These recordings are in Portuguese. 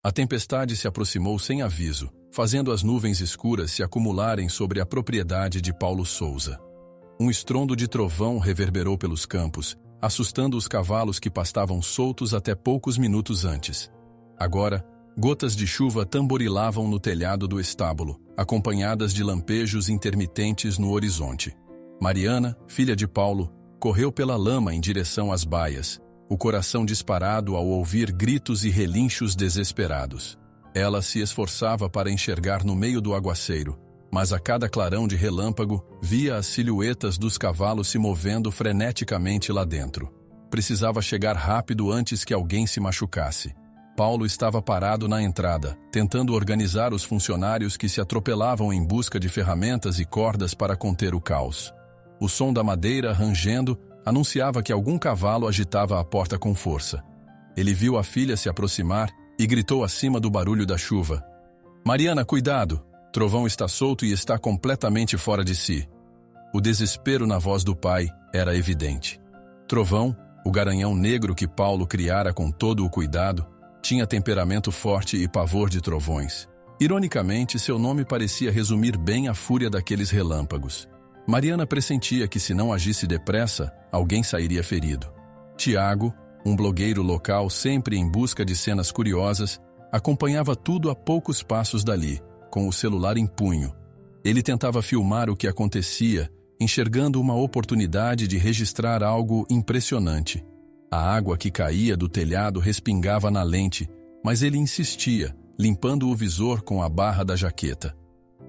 A tempestade se aproximou sem aviso, fazendo as nuvens escuras se acumularem sobre a propriedade de Paulo Souza. Um estrondo de trovão reverberou pelos campos, assustando os cavalos que pastavam soltos até poucos minutos antes. Agora, gotas de chuva tamborilavam no telhado do estábulo, acompanhadas de lampejos intermitentes no horizonte. Mariana, filha de Paulo, correu pela lama em direção às baias, o coração disparado ao ouvir gritos e relinchos desesperados. Ela se esforçava para enxergar no meio do aguaceiro, mas a cada clarão de relâmpago via as silhuetas dos cavalos se movendo freneticamente lá dentro. Precisava chegar rápido antes que alguém se machucasse. Paulo estava parado na entrada, tentando organizar os funcionários que se atropelavam em busca de ferramentas e cordas para conter o caos. O som da madeira rangendo anunciava que algum cavalo agitava a porta com força. Ele viu a filha se aproximar e gritou acima do barulho da chuva: "Mariana, cuidado! Trovão está solto e está completamente fora de si." O desespero na voz do pai era evidente. Trovão, o garanhão negro que Paulo criara com todo o cuidado, tinha temperamento forte e pavor de trovões. Ironicamente, seu nome parecia resumir bem a fúria daqueles relâmpagos. Mariana pressentia que, se não agisse depressa, alguém sairia ferido. Tiago, um blogueiro local sempre em busca de cenas curiosas, acompanhava tudo a poucos passos dali, com o celular em punho. Ele tentava filmar o que acontecia, enxergando uma oportunidade de registrar algo impressionante. A água que caía do telhado respingava na lente, mas ele insistia, limpando o visor com a barra da jaqueta.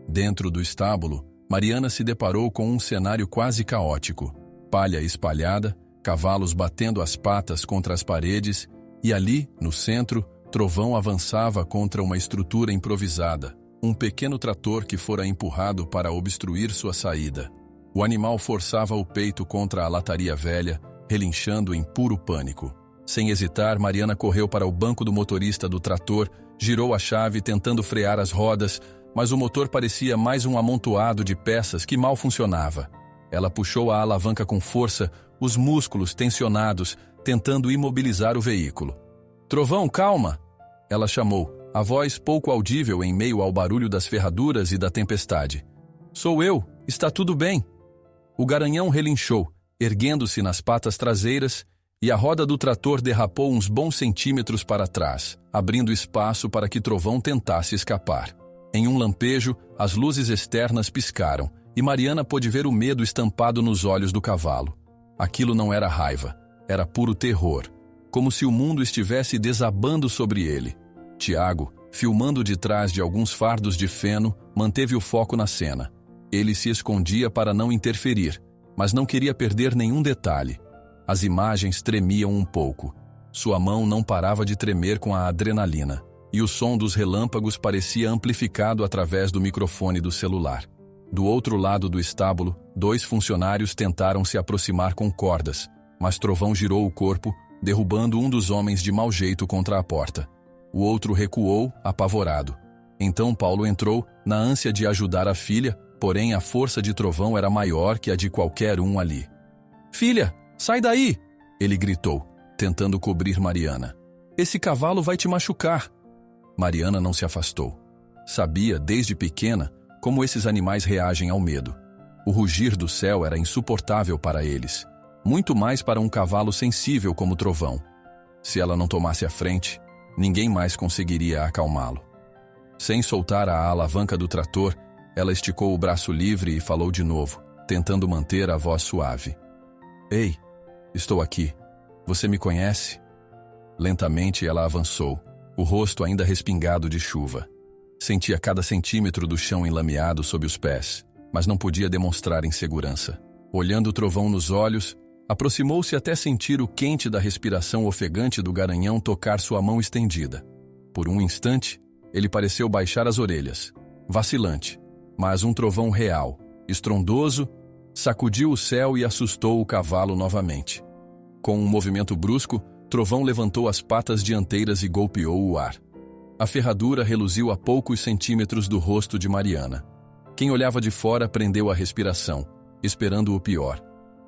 Dentro do estábulo, Mariana se deparou com um cenário quase caótico. Palha espalhada, cavalos batendo as patas contra as paredes, e ali, no centro, Trovão avançava contra uma estrutura improvisada, um pequeno trator que fora empurrado para obstruir sua saída. O animal forçava o peito contra a lataria velha, relinchando em puro pânico. Sem hesitar, Mariana correu para o banco do motorista do trator, girou a chave tentando frear as rodas, mas o motor parecia mais um amontoado de peças que mal funcionava. Ela puxou a alavanca com força, os músculos tensionados, tentando imobilizar o veículo. "Trovão, calma!" Ela chamou, a voz pouco audível em meio ao barulho das ferraduras e da tempestade. "Sou eu, está tudo bem." O garanhão relinchou, erguendo-se nas patas traseiras, e a roda do trator derrapou uns bons centímetros para trás, abrindo espaço para que Trovão tentasse escapar. Em um lampejo, as luzes externas piscaram, e Mariana pôde ver o medo estampado nos olhos do cavalo. Aquilo não era raiva, era puro terror, como se o mundo estivesse desabando sobre ele. Tiago, filmando de trás de alguns fardos de feno, manteve o foco na cena. Ele se escondia para não interferir, mas não queria perder nenhum detalhe. As imagens tremiam um pouco. Sua mão não parava de tremer com a adrenalina, e o som dos relâmpagos parecia amplificado através do microfone do celular. Do outro lado do estábulo, 2 funcionários tentaram se aproximar com cordas, mas Trovão girou o corpo, derrubando um dos homens de mau jeito contra a porta. O outro recuou, apavorado. Então Paulo entrou, na ânsia de ajudar a filha, porém a força de Trovão era maior que a de qualquer um ali. "Filha, sai daí!" ele gritou, tentando cobrir Mariana. "Esse cavalo vai te machucar." Mariana não se afastou. Sabia, desde pequena, como esses animais reagem ao medo. O rugir do céu era insuportável para eles, muito mais para um cavalo sensível como Trovão. Se ela não tomasse a frente, ninguém mais conseguiria acalmá-lo. Sem soltar a alavanca do trator, ela esticou o braço livre e falou de novo, tentando manter a voz suave. "Ei, estou aqui. Você me conhece?" Lentamente ela avançou, o rosto ainda respingado de chuva. Sentia cada centímetro do chão enlameado sob os pés, mas não podia demonstrar insegurança. Olhando o Trovão nos olhos, aproximou-se até sentir o quente da respiração ofegante do garanhão tocar sua mão estendida. Por um instante, ele pareceu baixar as orelhas, vacilante, mas um trovão real, estrondoso, sacudiu o céu e assustou o cavalo novamente. Com um movimento brusco, Trovão levantou as patas dianteiras e golpeou o ar. A ferradura reluziu a poucos centímetros do rosto de Mariana. Quem olhava de fora prendeu a respiração, esperando o pior.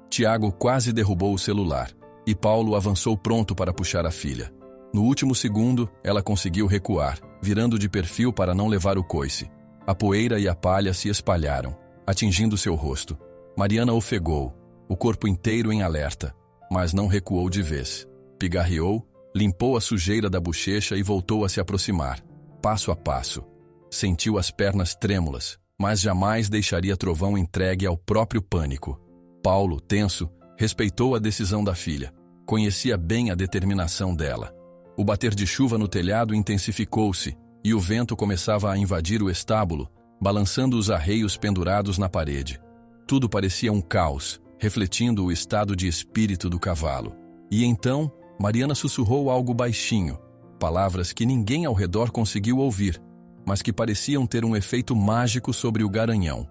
Tiago quase derrubou o celular, e Paulo avançou pronto para puxar a filha. No último segundo, ela conseguiu recuar, virando de perfil para não levar o coice. A poeira e a palha se espalharam, atingindo seu rosto. Mariana ofegou, o corpo inteiro em alerta, mas não recuou de vez. Pigarreou, limpou a sujeira da bochecha e voltou a se aproximar, passo a passo. Sentiu as pernas trêmulas, mas jamais deixaria Trovão entregue ao próprio pânico. Paulo, tenso, respeitou a decisão da filha. Conhecia bem a determinação dela. O bater de chuva no telhado intensificou-se e o vento começava a invadir o estábulo, balançando os arreios pendurados na parede. Tudo parecia um caos, refletindo o estado de espírito do cavalo. E então, Mariana sussurrou algo baixinho, palavras que ninguém ao redor conseguiu ouvir, mas que pareciam ter um efeito mágico sobre o garanhão.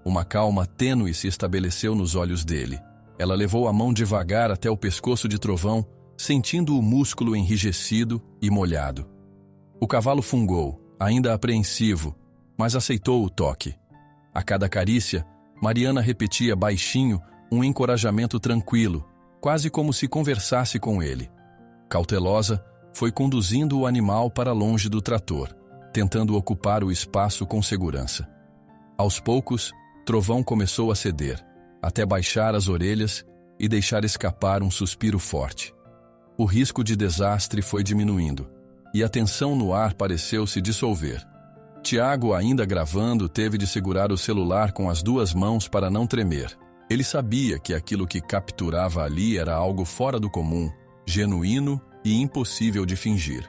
Uma calma tênue se estabeleceu nos olhos dele. Ela levou a mão devagar até o pescoço de Trovão, sentindo o músculo enrijecido e molhado. O cavalo fungou, ainda apreensivo, mas aceitou o toque. A cada carícia, Mariana repetia baixinho um encorajamento tranquilo, quase como se conversasse com ele. Cautelosa, foi conduzindo o animal para longe do trator, tentando ocupar o espaço com segurança. Aos poucos, Trovão começou a ceder, até baixar as orelhas e deixar escapar um suspiro forte. O risco de desastre foi diminuindo, e a tensão no ar pareceu se dissolver. Tiago, ainda gravando, teve de segurar o celular com as duas mãos para não tremer. Ele sabia que aquilo que capturava ali era algo fora do comum, genuíno e impossível de fingir.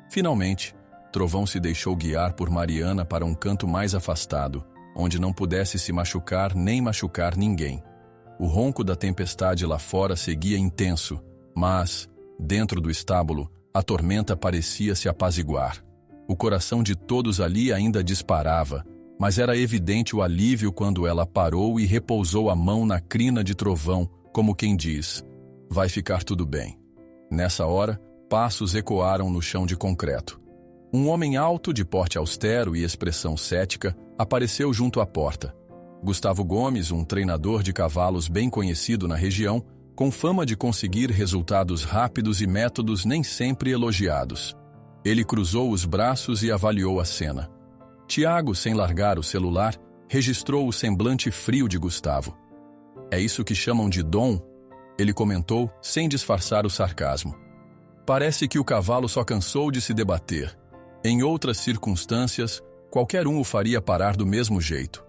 Finalmente, Trovão se deixou guiar por Mariana para um canto mais afastado, onde não pudesse se machucar nem machucar ninguém. O ronco da tempestade lá fora seguia intenso, mas, dentro do estábulo, a tormenta parecia se apaziguar. O coração de todos ali ainda disparava, mas era evidente o alívio quando ela parou e repousou a mão na crina de Trovão, como quem diz: vai ficar tudo bem. Nessa hora, passos ecoaram no chão de concreto. Um homem alto, de porte austero e expressão cética, apareceu junto à porta. Gustavo Gomes, um treinador de cavalos bem conhecido na região, com fama de conseguir resultados rápidos e métodos nem sempre elogiados. Ele cruzou os braços e avaliou a cena. Tiago, sem largar o celular, registrou o semblante frio de Gustavo. É isso que chamam de dom? Ele comentou, sem disfarçar o sarcasmo. Parece que o cavalo só cansou de se debater. Em outras circunstâncias, qualquer um o faria parar do mesmo jeito.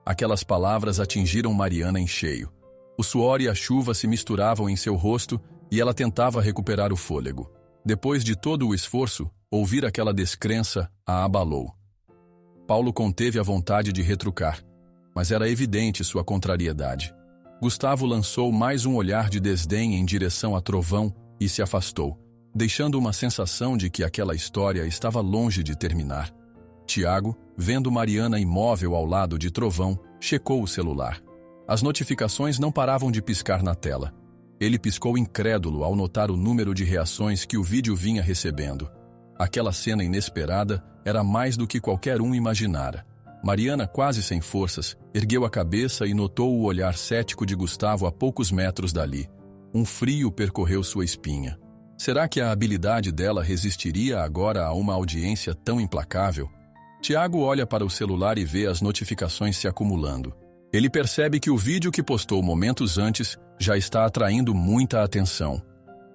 Aquelas palavras atingiram Mariana em cheio. O suor e a chuva se misturavam em seu rosto e ela tentava recuperar o fôlego. Depois de todo o esforço, ouvir aquela descrença a abalou. Paulo conteve a vontade de retrucar, mas era evidente sua contrariedade. Gustavo lançou mais um olhar de desdém em direção a Trovão e se afastou, deixando uma sensação de que aquela história estava longe de terminar. Tiago, vendo Mariana imóvel ao lado de Trovão, checou o celular. As notificações não paravam de piscar na tela. Ele piscou incrédulo ao notar o número de reações que o vídeo vinha recebendo. Aquela cena inesperada era mais do que qualquer um imaginara. Mariana, quase sem forças, ergueu a cabeça e notou o olhar cético de Gustavo a poucos metros dali. Um frio percorreu sua espinha. Será que a habilidade dela resistiria agora a uma audiência tão implacável? Tiago olha para o celular e vê as notificações se acumulando. Ele percebe que o vídeo que postou momentos antes já está atraindo muita atenção.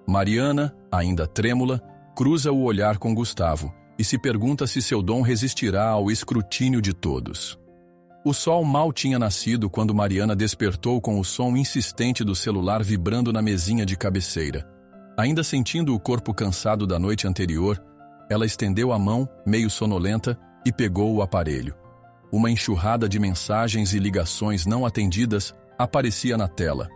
Mariana, ainda trêmula, cruza o olhar com Gustavo e se pergunta se seu dom resistirá ao escrutínio de todos. O sol mal tinha nascido quando Mariana despertou com o som insistente do celular vibrando na mesinha de cabeceira. Ainda sentindo o corpo cansado da noite anterior, ela estendeu a mão, meio sonolenta, e pegou o aparelho. Uma enxurrada de mensagens e ligações não atendidas aparecia na tela.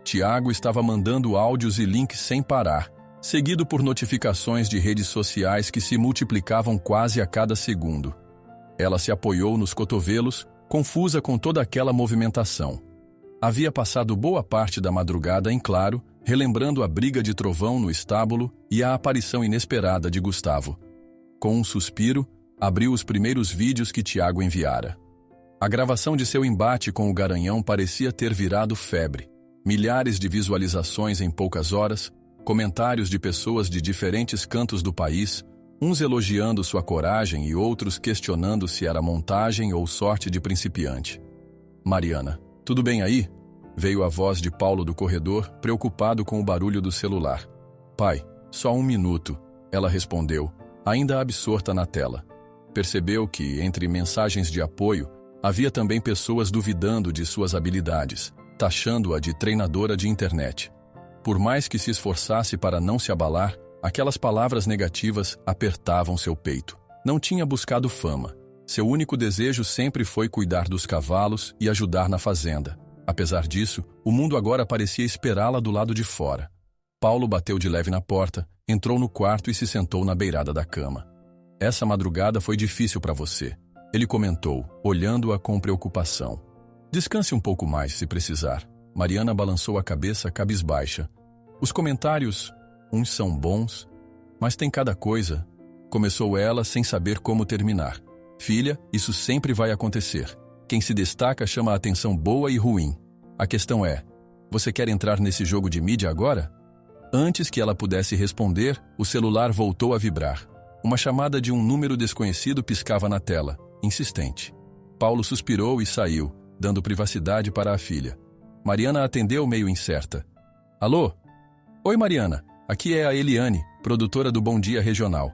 Tiago estava mandando áudios e links sem parar, seguido por notificações de redes sociais que se multiplicavam quase a cada segundo. Ela se apoiou nos cotovelos, confusa com toda aquela movimentação. Havia passado boa parte da madrugada em claro, relembrando a briga de Trovão no estábulo e a aparição inesperada de Gustavo. Com um suspiro, abriu os primeiros vídeos que Tiago enviara. A gravação de seu embate com o garanhão parecia ter virado febre. Milhares de visualizações em poucas horas, Comentários de pessoas de diferentes cantos do país, uns elogiando sua coragem e outros questionando se era montagem ou sorte de principiante. Mariana, tudo bem aí? Veio a voz de Paulo do corredor, preocupado com o barulho do celular. Pai, só um minuto, ela respondeu, ainda absorta na tela. Percebeu que, entre mensagens de apoio, havia também pessoas duvidando de suas habilidades, taxando-a de treinadora de internet. Por mais que se esforçasse para não se abalar, aquelas palavras negativas apertavam seu peito. Não tinha buscado fama. Seu único desejo sempre foi cuidar dos cavalos e ajudar na fazenda. Apesar disso, o mundo agora parecia esperá-la do lado de fora. Paulo bateu de leve na porta, entrou no quarto e se sentou na beirada da cama. Essa madrugada foi difícil para você, ele comentou, olhando-a com preocupação. Descanse um pouco mais, se precisar. Mariana balançou a cabeça cabisbaixa. Os comentários, uns são bons, mas tem cada coisa. Começou ela sem saber como terminar. Filha, isso sempre vai acontecer. Quem se destaca chama a atenção boa e ruim. A questão é, você quer entrar nesse jogo de mídia agora? Antes que ela pudesse responder, o celular voltou a vibrar. Uma chamada de um número desconhecido piscava na tela, insistente. Paulo suspirou e saiu, dando privacidade para a filha. Mariana atendeu meio incerta. Alô? Oi, Mariana. Aqui é a Eliane, produtora do Bom Dia Regional.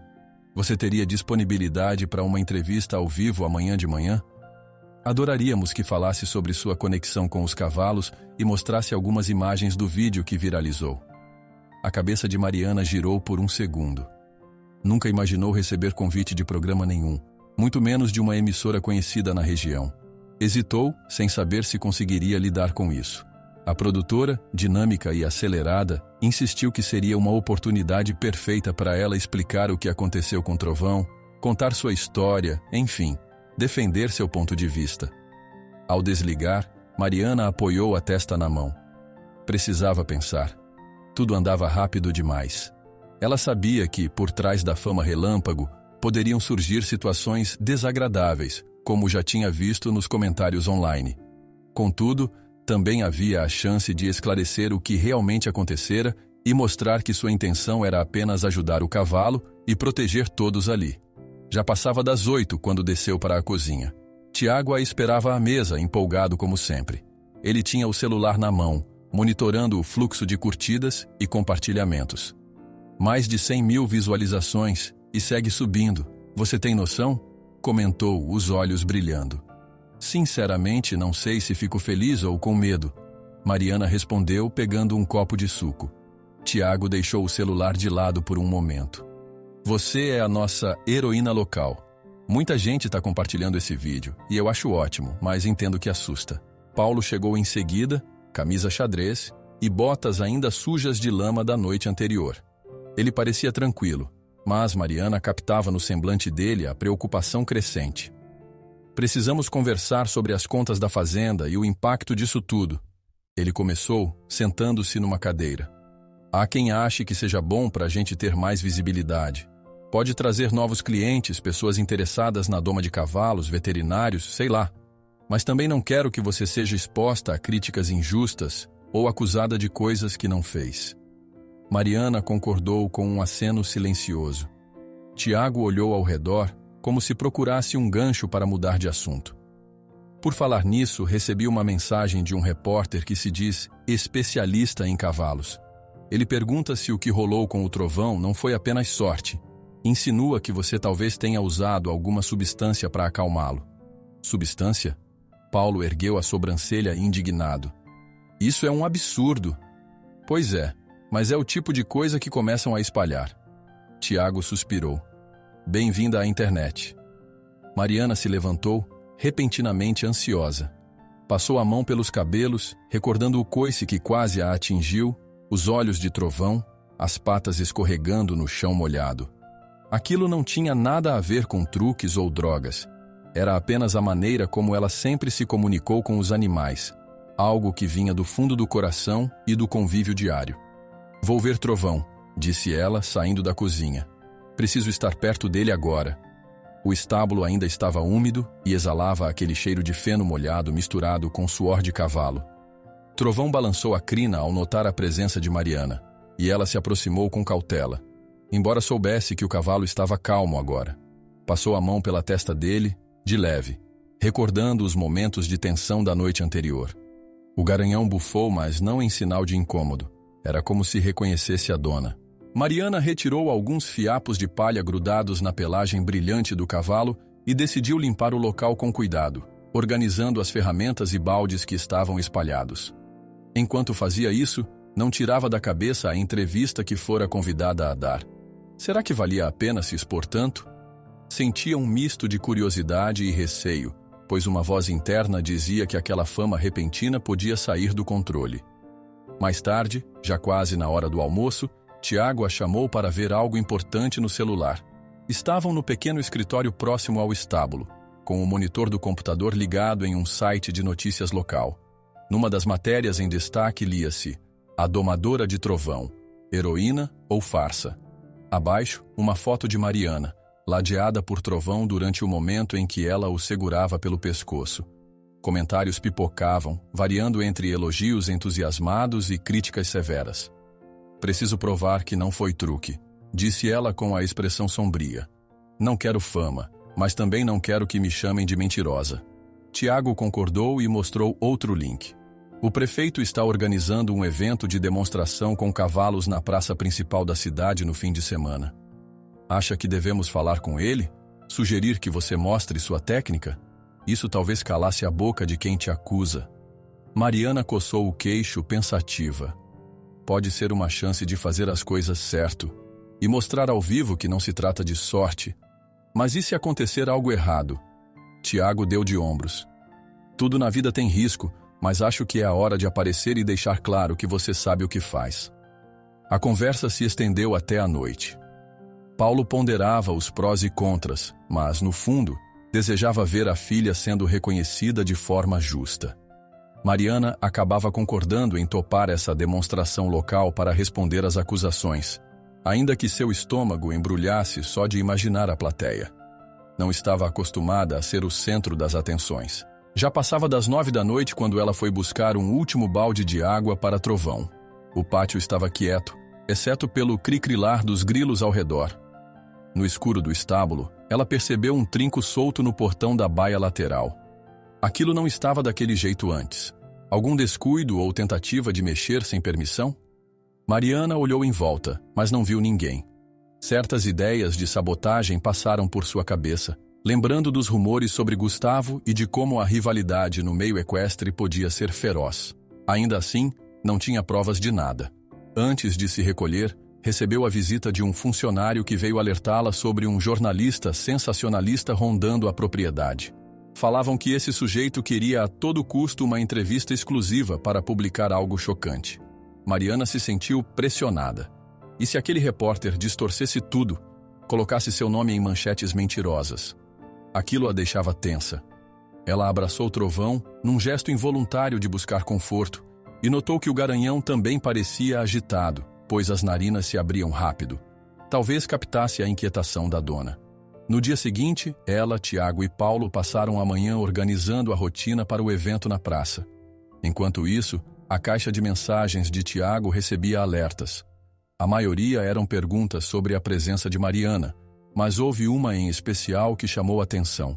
Você teria disponibilidade para uma entrevista ao vivo amanhã de manhã? Adoraríamos que falasse sobre sua conexão com os cavalos e mostrasse algumas imagens do vídeo que viralizou. A cabeça de Mariana girou por um segundo. Nunca imaginou receber convite de programa nenhum, muito menos de uma emissora conhecida na região. Hesitou, sem saber se conseguiria lidar com isso. A produtora, dinâmica e acelerada, insistiu que seria uma oportunidade perfeita para ela explicar o que aconteceu com Trovão, contar sua história, enfim, defender seu ponto de vista. Ao desligar, Mariana apoiou a testa na mão. Precisava pensar. Tudo andava rápido demais. Ela sabia que, por trás da fama relâmpago, poderiam surgir situações desagradáveis, como já tinha visto nos comentários online. Contudo, também havia a chance de esclarecer o que realmente acontecera e mostrar que sua intenção era apenas ajudar o cavalo e proteger todos ali. Já passava das 8 quando desceu para a cozinha. Tiago a esperava à mesa, empolgado como sempre. Ele tinha o celular na mão, monitorando o fluxo de curtidas e compartilhamentos. Mais de 100.000 visualizações e segue subindo. Você tem noção? Comentou, os olhos brilhando. Sinceramente, não sei se fico feliz ou com medo. Mariana respondeu, pegando um copo de suco. Tiago deixou o celular de lado por um momento. Você é a nossa heroína local. Muita gente está compartilhando esse vídeo, e eu acho ótimo, mas entendo que assusta. Paulo chegou em seguida, camisa xadrez e botas ainda sujas de lama da noite anterior. Ele parecia tranquilo, mas Mariana captava no semblante dele a preocupação crescente. Precisamos conversar sobre as contas da fazenda e o impacto disso tudo. Ele começou, sentando-se numa cadeira. Há quem ache que seja bom para a gente ter mais visibilidade. Pode trazer novos clientes, pessoas interessadas na doma de cavalos, veterinários, sei lá. Mas também não quero que você seja exposta a críticas injustas ou acusada de coisas que não fez. Mariana concordou com um aceno silencioso. Tiago olhou ao redor, como se procurasse um gancho para mudar de assunto. Por falar nisso, recebi uma mensagem de um repórter que se diz especialista em cavalos. Ele pergunta se o que rolou com o Trovão não foi apenas sorte. Insinua que você talvez tenha usado alguma substância para acalmá-lo. Substância? Paulo ergueu a sobrancelha indignado. Isso é um absurdo. Pois é, mas é o tipo de coisa que começam a espalhar. Tiago suspirou. Bem-vinda à internet. Mariana se levantou, repentinamente ansiosa. Passou a mão pelos cabelos, recordando o coice que quase a atingiu, os olhos de Trovão, as patas escorregando no chão molhado. Aquilo não tinha nada a ver com truques ou drogas. Era apenas a maneira como ela sempre se comunicou com os animais, algo que vinha do fundo do coração e do convívio diário. Vou ver Trovão, disse ela, saindo da cozinha. Preciso estar perto dele agora. O estábulo ainda estava úmido e exalava aquele cheiro de feno molhado misturado com suor de cavalo. Trovão balançou a crina ao notar a presença de Mariana. e ela se aproximou com cautela, embora soubesse que o cavalo estava calmo agora. Passou a mão pela testa dele, de leve, recordando os momentos de tensão da noite anterior. O garanhão bufou, mas não em sinal de incômodo. Era como se reconhecesse a dona. Mariana retirou alguns fiapos de palha grudados na pelagem brilhante do cavalo e decidiu limpar o local com cuidado, organizando as ferramentas e baldes que estavam espalhados. Enquanto fazia isso, não tirava da cabeça a entrevista que fora convidada a dar. Será que valia a pena se expor tanto? Sentia um misto de curiosidade e receio, pois uma voz interna dizia que aquela fama repentina podia sair do controle. Mais tarde, já quase na hora do almoço, Tiago a chamou para ver algo importante no celular. Estavam no pequeno escritório próximo ao estábulo, com o monitor do computador ligado em um site de notícias local. Numa das matérias em destaque lia-se: A Domadora de Trovão, heroína ou farsa? Abaixo, uma foto de Mariana, ladeada por Trovão durante o momento em que ela o segurava pelo pescoço. Comentários pipocavam, variando entre elogios entusiasmados e críticas severas. Preciso provar que não foi truque, disse ela com a expressão sombria. Não quero fama, mas também não quero que me chamem de mentirosa. Tiago concordou e mostrou outro link. O prefeito está organizando um evento de demonstração com cavalos na praça principal da cidade no fim de semana. Acha que devemos falar com ele? Sugerir que você mostre sua técnica? Isso talvez calasse a boca de quem te acusa. Mariana coçou o queixo pensativa. Pode ser uma chance de fazer as coisas certo e mostrar ao vivo que não se trata de sorte. Mas e se acontecer algo errado? Tiago deu de ombros. Tudo na vida tem risco, mas acho que é a hora de aparecer e deixar claro que você sabe o que faz. A conversa se estendeu até a noite. Paulo ponderava os prós e contras, mas, no fundo, desejava ver a filha sendo reconhecida de forma justa. Mariana acabava concordando em topar essa demonstração local para responder às acusações, ainda que seu estômago embrulhasse só de imaginar a plateia. Não estava acostumada a ser o centro das atenções. Já passava das 9 da noite quando ela foi buscar um último balde de água para Trovão. O pátio estava quieto, exceto pelo cricrilar dos grilos ao redor. No escuro do estábulo, ela percebeu um trinco solto no portão da baia lateral. Aquilo não estava daquele jeito antes. Algum descuido ou tentativa de mexer sem permissão? Mariana olhou em volta, mas não viu ninguém. Certas ideias de sabotagem passaram por sua cabeça, lembrando dos rumores sobre Gustavo e de como a rivalidade no meio equestre podia ser feroz. Ainda assim, não tinha provas de nada. Antes de se recolher, recebeu a visita de um funcionário que veio alertá-la sobre um jornalista sensacionalista rondando a propriedade. Falavam que esse sujeito queria a todo custo uma entrevista exclusiva para publicar algo chocante. Mariana se sentiu pressionada. E se aquele repórter distorcesse tudo, colocasse seu nome em manchetes mentirosas? Aquilo a deixava tensa. Ela abraçou Trovão num gesto involuntário de buscar conforto e notou que o garanhão também parecia agitado, pois as narinas se abriam rápido. Talvez captasse a inquietação da dona. No dia seguinte, ela, Tiago e Paulo passaram a manhã organizando a rotina para o evento na praça. Enquanto isso, a caixa de mensagens de Tiago recebia alertas. A maioria eram perguntas sobre a presença de Mariana, mas houve uma em especial que chamou a atenção.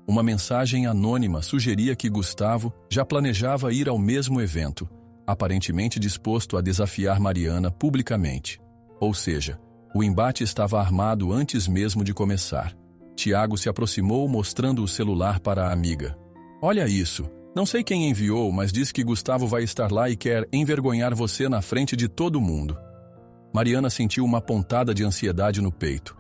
Uma mensagem anônima sugeria que Gustavo já planejava ir ao mesmo evento, aparentemente disposto a desafiar Mariana publicamente. Ou seja, o embate estava armado antes mesmo de começar. Tiago se aproximou mostrando o celular para a amiga. Olha isso, não sei quem enviou, mas diz que Gustavo vai estar lá e quer envergonhar você na frente de todo mundo. Mariana sentiu uma pontada de ansiedade no peito.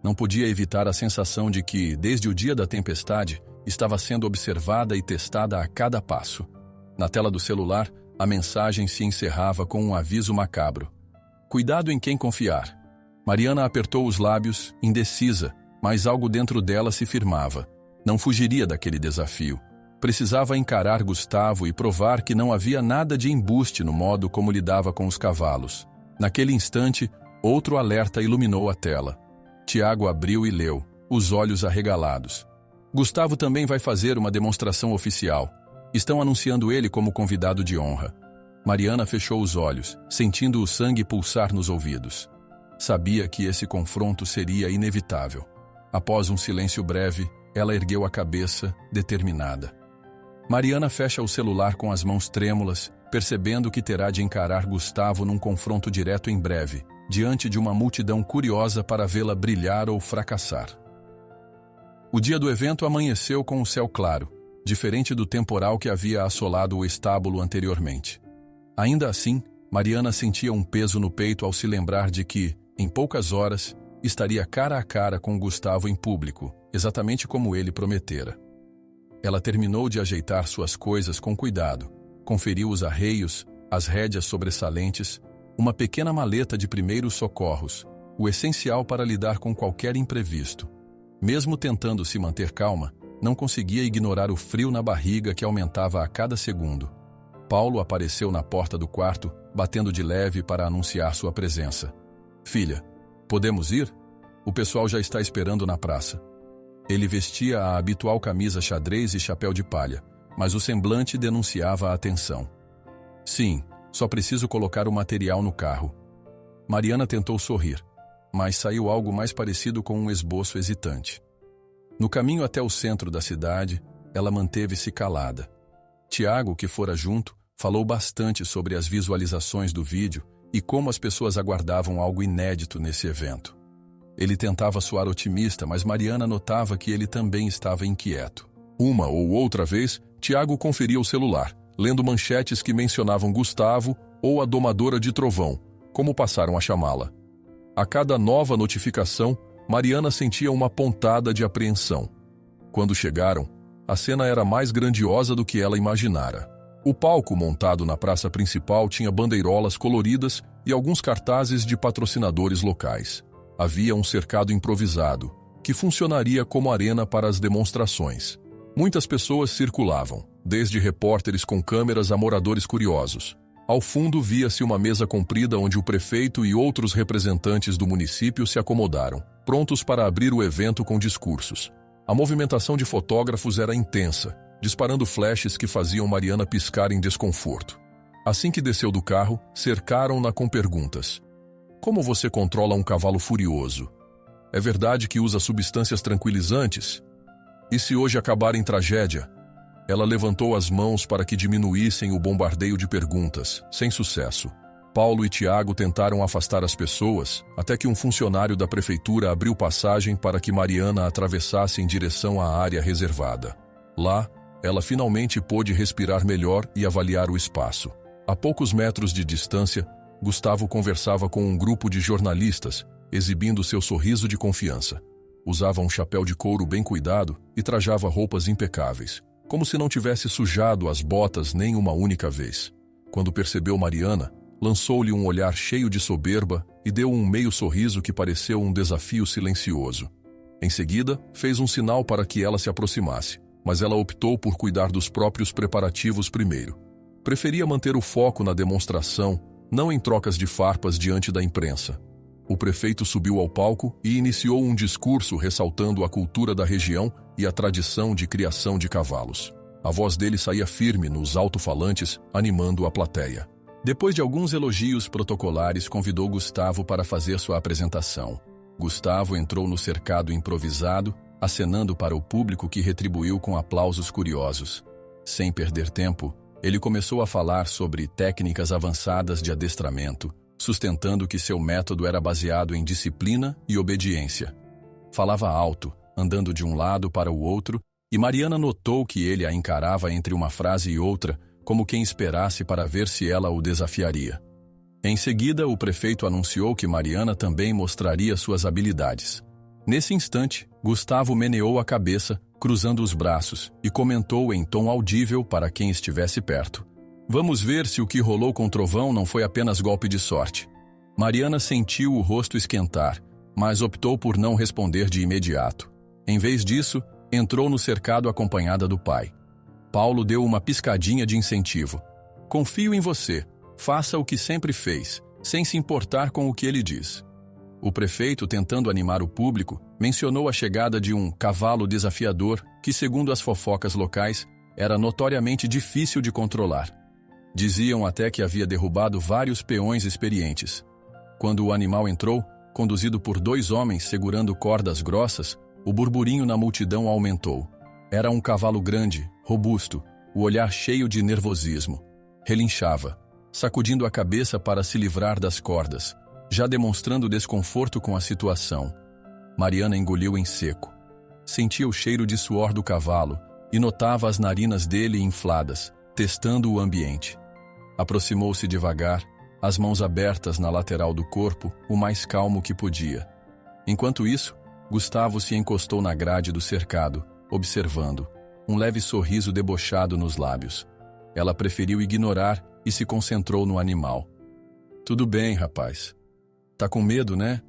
Não podia evitar a sensação de que, desde o dia da tempestade, estava sendo observada e testada a cada passo. Na tela do celular, a mensagem se encerrava com um aviso macabro. Cuidado em quem confiar. Mariana apertou os lábios, indecisa, mas algo dentro dela se firmava. Não fugiria daquele desafio. Precisava encarar Gustavo e provar que não havia nada de embuste no modo como lidava com os cavalos. Naquele instante, outro alerta iluminou a tela. Tiago abriu e leu, os olhos arregalados. Gustavo também vai fazer uma demonstração oficial. Estão anunciando ele como convidado de honra. Mariana fechou os olhos, sentindo o sangue pulsar nos ouvidos. Sabia que esse confronto seria inevitável. Após um silêncio breve, ela ergueu a cabeça, determinada. Mariana fecha o celular com as mãos trêmulas, percebendo que terá de encarar Gustavo num confronto direto em breve, diante de uma multidão curiosa para vê-la brilhar ou fracassar. O dia do evento amanheceu com o céu claro, diferente do temporal que havia assolado o estábulo anteriormente. Ainda assim, Mariana sentia um peso no peito ao se lembrar de que, em poucas horas, estaria cara a cara com Gustavo em público, exatamente como ele prometera. Ela terminou de ajeitar suas coisas com cuidado, conferiu os arreios, as rédeas sobressalentes, uma pequena maleta de primeiros socorros, o essencial para lidar com qualquer imprevisto. Mesmo tentando se manter calma, não conseguia ignorar o frio na barriga que aumentava a cada segundo. Paulo apareceu na porta do quarto, batendo de leve para anunciar sua presença. "Filha, podemos ir? O pessoal já está esperando na praça." Ele vestia a habitual camisa xadrez e chapéu de palha, mas o semblante denunciava a atenção. "Sim, só preciso colocar o material no carro." Mariana tentou sorrir, mas saiu algo mais parecido com um esboço hesitante. No caminho até o centro da cidade, ela manteve-se calada. Tiago, que fora junto, falou bastante sobre as visualizações do vídeo e como as pessoas aguardavam algo inédito nesse evento. Ele tentava soar otimista, mas Mariana notava que ele também estava inquieto. Uma ou outra vez, Tiago conferia o celular, lendo manchetes que mencionavam Gustavo ou a domadora de trovão, como passaram a chamá-la. A cada nova notificação, Mariana sentia uma pontada de apreensão. Quando chegaram, a cena era mais grandiosa do que ela imaginara. O palco montado na praça principal tinha bandeirolas coloridas e alguns cartazes de patrocinadores locais. Havia um cercado improvisado, que funcionaria como arena para as demonstrações. Muitas pessoas circulavam, desde repórteres com câmeras a moradores curiosos. Ao fundo via-se uma mesa comprida onde o prefeito e outros representantes do município se acomodaram, prontos para abrir o evento com discursos. A movimentação de fotógrafos era intensa, disparando flashes que faziam Mariana piscar em desconforto. Assim que desceu do carro, cercaram-na com perguntas. "Como você controla um cavalo furioso? É verdade que usa substâncias tranquilizantes? E se hoje acabar em tragédia?" Ela levantou as mãos para que diminuíssem o bombardeio de perguntas, sem sucesso. Paulo e Tiago tentaram afastar as pessoas, até que um funcionário da prefeitura abriu passagem para que Mariana atravessasse em direção à área reservada. Lá, ela finalmente pôde respirar melhor e avaliar o espaço. A poucos metros de distância, Gustavo conversava com um grupo de jornalistas, exibindo seu sorriso de confiança. Usava um chapéu de couro bem cuidado e trajava roupas impecáveis, como se não tivesse sujado as botas nem uma única vez. Quando percebeu Mariana, lançou-lhe um olhar cheio de soberba e deu um meio sorriso que pareceu um desafio silencioso. Em seguida, fez um sinal para que ela se aproximasse, mas ela optou por cuidar dos próprios preparativos primeiro. Preferia manter o foco na demonstração, não em trocas de farpas diante da imprensa. O prefeito subiu ao palco e iniciou um discurso ressaltando a cultura da região e a tradição de criação de cavalos. A voz dele saía firme nos alto-falantes, animando a plateia. Depois de alguns elogios protocolares, convidou Gustavo para fazer sua apresentação. Gustavo entrou no cercado improvisado, acenando para o público que retribuiu com aplausos curiosos. Sem perder tempo, ele começou a falar sobre técnicas avançadas de adestramento, sustentando que seu método era baseado em disciplina e obediência. Falava alto, andando de um lado para o outro, e Mariana notou que ele a encarava entre uma frase e outra, como quem esperasse para ver se ela o desafiaria. Em seguida, o prefeito anunciou que Mariana também mostraria suas habilidades. Nesse instante, Gustavo meneou a cabeça, cruzando os braços, e comentou em tom audível para quem estivesse perto. "Vamos ver se o que rolou com o trovão não foi apenas golpe de sorte." Mariana sentiu o rosto esquentar, mas optou por não responder de imediato. Em vez disso, entrou no cercado acompanhada do pai. Paulo deu uma piscadinha de incentivo. "Confio em você. Faça o que sempre fez, sem se importar com o que ele diz." O prefeito, tentando animar o público, mencionou a chegada de um cavalo desafiador que, segundo as fofocas locais, era notoriamente difícil de controlar. Diziam até que havia derrubado vários peões experientes. Quando o animal entrou, conduzido por 2 homens segurando cordas grossas, o burburinho na multidão aumentou. Era um cavalo grande, robusto, o olhar cheio de nervosismo. Relinchava, sacudindo a cabeça para se livrar das cordas, já demonstrando desconforto com a situação. Mariana engoliu em seco. Sentia o cheiro de suor do cavalo e notava as narinas dele infladas, testando o ambiente. Aproximou-se devagar, as mãos abertas na lateral do corpo, o mais calmo que podia. Enquanto isso, Gustavo se encostou na grade do cercado, observando, um leve sorriso debochado nos lábios. Ela preferiu ignorar e se concentrou no animal. "Tudo bem, rapaz. Tá com medo, né?"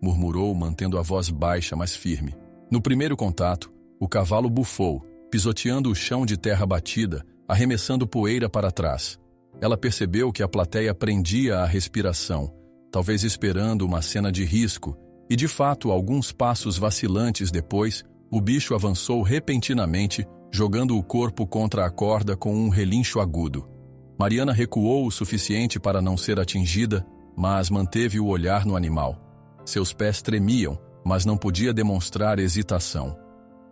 murmurou, mantendo a voz baixa, mas firme. No primeiro contato, o cavalo bufou, pisoteando o chão de terra batida, arremessando poeira para trás. Ela percebeu que a plateia prendia a respiração, talvez esperando uma cena de risco, e de fato, alguns passos vacilantes depois, o bicho avançou repentinamente, jogando o corpo contra a corda com um relincho agudo. Mariana recuou o suficiente para não ser atingida, mas manteve o olhar no animal. Seus pés tremiam, mas não podia demonstrar hesitação.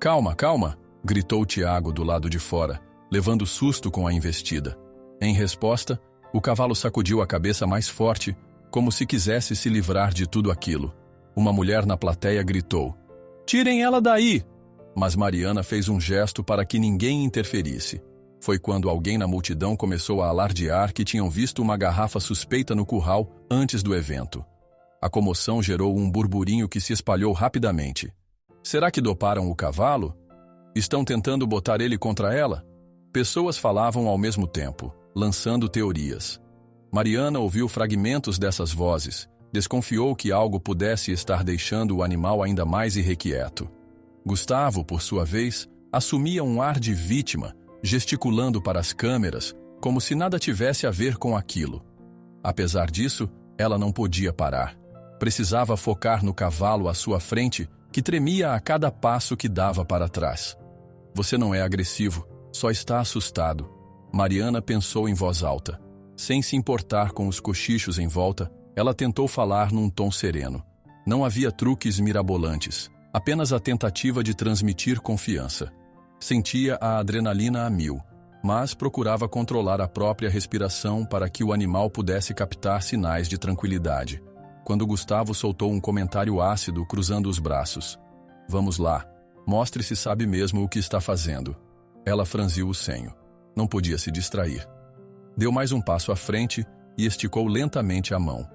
"Calma, calma!" gritou Tiago do lado de fora, levando susto com a investida. Em resposta, o cavalo sacudiu a cabeça mais forte, como se quisesse se livrar de tudo aquilo. Uma mulher na plateia gritou: "Tirem ela daí!" Mas Mariana fez um gesto para que ninguém interferisse. Foi quando alguém na multidão começou a alardear que tinham visto uma garrafa suspeita no curral antes do evento. A comoção gerou um burburinho que se espalhou rapidamente. Será que doparam o cavalo? Estão tentando botar ele contra ela? Pessoas falavam ao mesmo tempo, lançando teorias. Mariana ouviu fragmentos dessas vozes, desconfiou que algo pudesse estar deixando o animal ainda mais irrequieto. Gustavo, por sua vez, assumia um ar de vítima, gesticulando para as câmeras, como se nada tivesse a ver com aquilo. Apesar disso, ela não podia parar. Precisava focar no cavalo à sua frente, que tremia a cada passo que dava para trás. "Você não é agressivo, só está assustado", Mariana pensou em voz alta. Sem se importar com os cochichos em volta, ela tentou falar num tom sereno. Não havia truques mirabolantes, apenas a tentativa de transmitir confiança. Sentia a adrenalina a 1000, mas procurava controlar a própria respiração para que o animal pudesse captar sinais de tranquilidade. Quando Gustavo soltou um comentário ácido cruzando os braços. "Vamos lá, mostre se sabe mesmo o que está fazendo." Ela franziu o senho. Não podia se distrair. Deu mais um passo à frente e esticou lentamente a mão.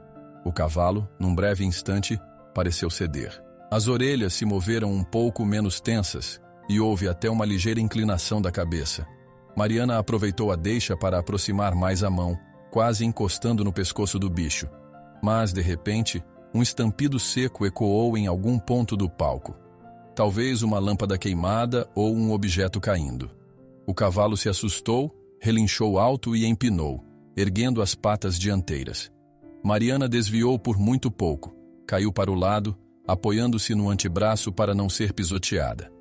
O cavalo, num breve instante, pareceu ceder. As orelhas se moveram um pouco menos tensas e houve até uma ligeira inclinação da cabeça. Mariana aproveitou a deixa para aproximar mais a mão, quase encostando no pescoço do bicho. Mas, de repente, um estampido seco ecoou em algum ponto do palco. Talvez uma lâmpada queimada ou um objeto caindo. O cavalo se assustou, relinchou alto e empinou, erguendo as patas dianteiras. Mariana desviou por muito pouco, caiu para o lado, apoiando-se no antebraço para não ser pisoteada.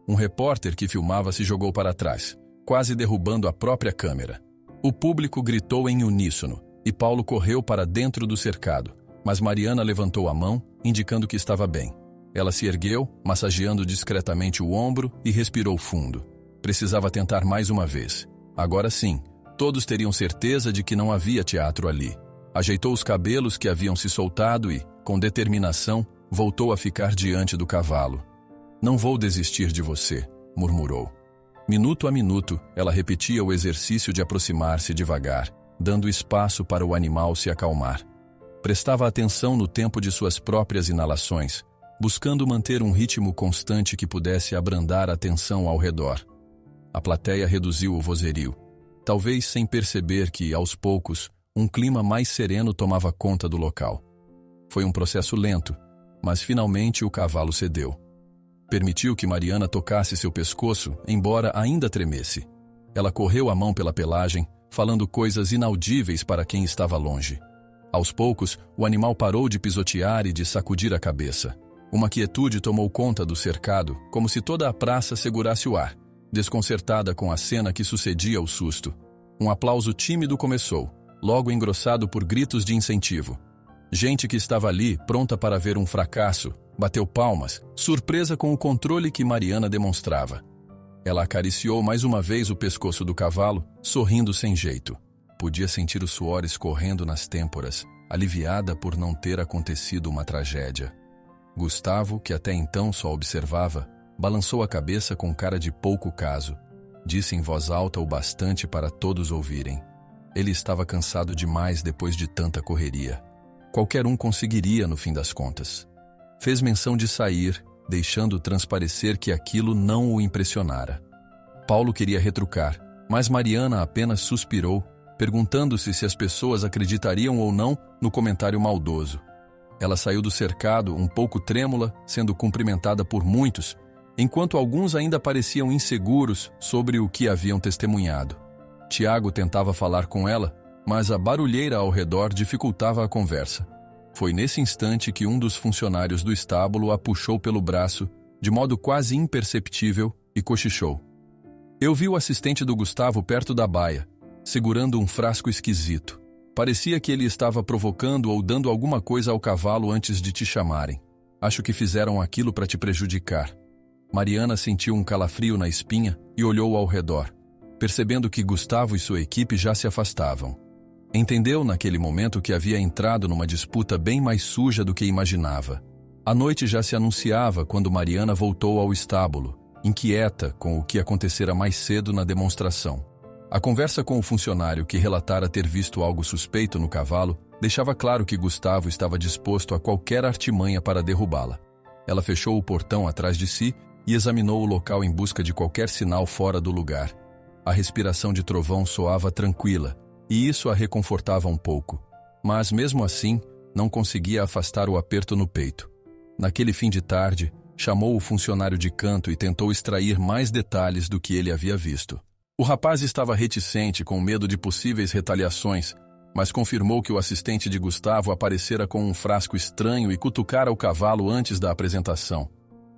Um repórter que filmava se jogou para trás, quase derrubando a própria câmera. O público gritou em uníssono, e Paulo correu para dentro do cercado, mas Mariana levantou a mão, indicando que estava bem. Ela se ergueu, massageando discretamente o ombro e respirou fundo. Precisava tentar mais uma vez. Agora sim, todos teriam certeza de que não havia teatro ali. Ajeitou os cabelos que haviam se soltado e, com determinação, voltou a ficar diante do cavalo. "Não vou desistir de você", murmurou. Minuto a minuto, ela repetia o exercício de aproximar-se devagar, dando espaço para o animal se acalmar. Prestava atenção no tempo de suas próprias inalações, buscando manter um ritmo constante que pudesse abrandar a tensão ao redor. A plateia reduziu o vozerio, talvez sem perceber que, aos poucos, um clima mais sereno tomava conta do local. Foi um processo lento, mas finalmente o cavalo cedeu. Permitiu que Mariana tocasse seu pescoço, embora ainda tremesse. Ela correu a mão pela pelagem, falando coisas inaudíveis para quem estava longe. Aos poucos, o animal parou de pisotear e de sacudir a cabeça. Uma quietude tomou conta do cercado, como se toda a praça segurasse o ar, desconcertada com a cena que sucedia ao susto. Um aplauso tímido começou, logo engrossado por gritos de incentivo. Gente que estava ali, pronta para ver um fracasso, bateu palmas, surpresa com o controle que Mariana demonstrava. Ela acariciou mais uma vez o pescoço do cavalo, sorrindo sem jeito. Podia sentir o suor escorrendo nas têmporas, aliviada por não ter acontecido uma tragédia. Gustavo, que até então só observava, balançou a cabeça com cara de pouco caso. Disse em voz alta o bastante para todos ouvirem. Ele estava cansado demais depois de tanta correria. Qualquer um conseguiria no fim das contas. Fez menção de sair, deixando transparecer que aquilo não o impressionara. Paulo queria retrucar, mas Mariana apenas suspirou, perguntando-se se as pessoas acreditariam ou não no comentário maldoso. Ela saiu do cercado, um pouco trêmula, sendo cumprimentada por muitos, enquanto alguns ainda pareciam inseguros sobre o que haviam testemunhado. Tiago tentava falar com ela, mas a barulheira ao redor dificultava a conversa. Foi nesse instante que um dos funcionários do estábulo a puxou pelo braço, de modo quase imperceptível, e cochichou. Eu vi o assistente do Gustavo perto da baia, segurando um frasco esquisito. Parecia que ele estava provocando ou dando alguma coisa ao cavalo antes de te chamarem. Acho que fizeram aquilo para te prejudicar. Mariana sentiu um calafrio na espinha e olhou ao redor, percebendo que Gustavo e sua equipe já se afastavam. Entendeu naquele momento que havia entrado numa disputa bem mais suja do que imaginava. A noite já se anunciava quando Mariana voltou ao estábulo, inquieta com o que acontecera mais cedo na demonstração. A conversa com o funcionário que relatara ter visto algo suspeito no cavalo deixava claro que Gustavo estava disposto a qualquer artimanha para derrubá-la. Ela fechou o portão atrás de si e examinou o local em busca de qualquer sinal fora do lugar. A respiração de Trovão soava tranquila, e isso a reconfortava um pouco. Mas, mesmo assim, não conseguia afastar o aperto no peito. Naquele fim de tarde, chamou o funcionário de canto e tentou extrair mais detalhes do que ele havia visto. O rapaz estava reticente, com medo de possíveis retaliações, mas confirmou que o assistente de Gustavo aparecera com um frasco estranho e cutucara o cavalo antes da apresentação.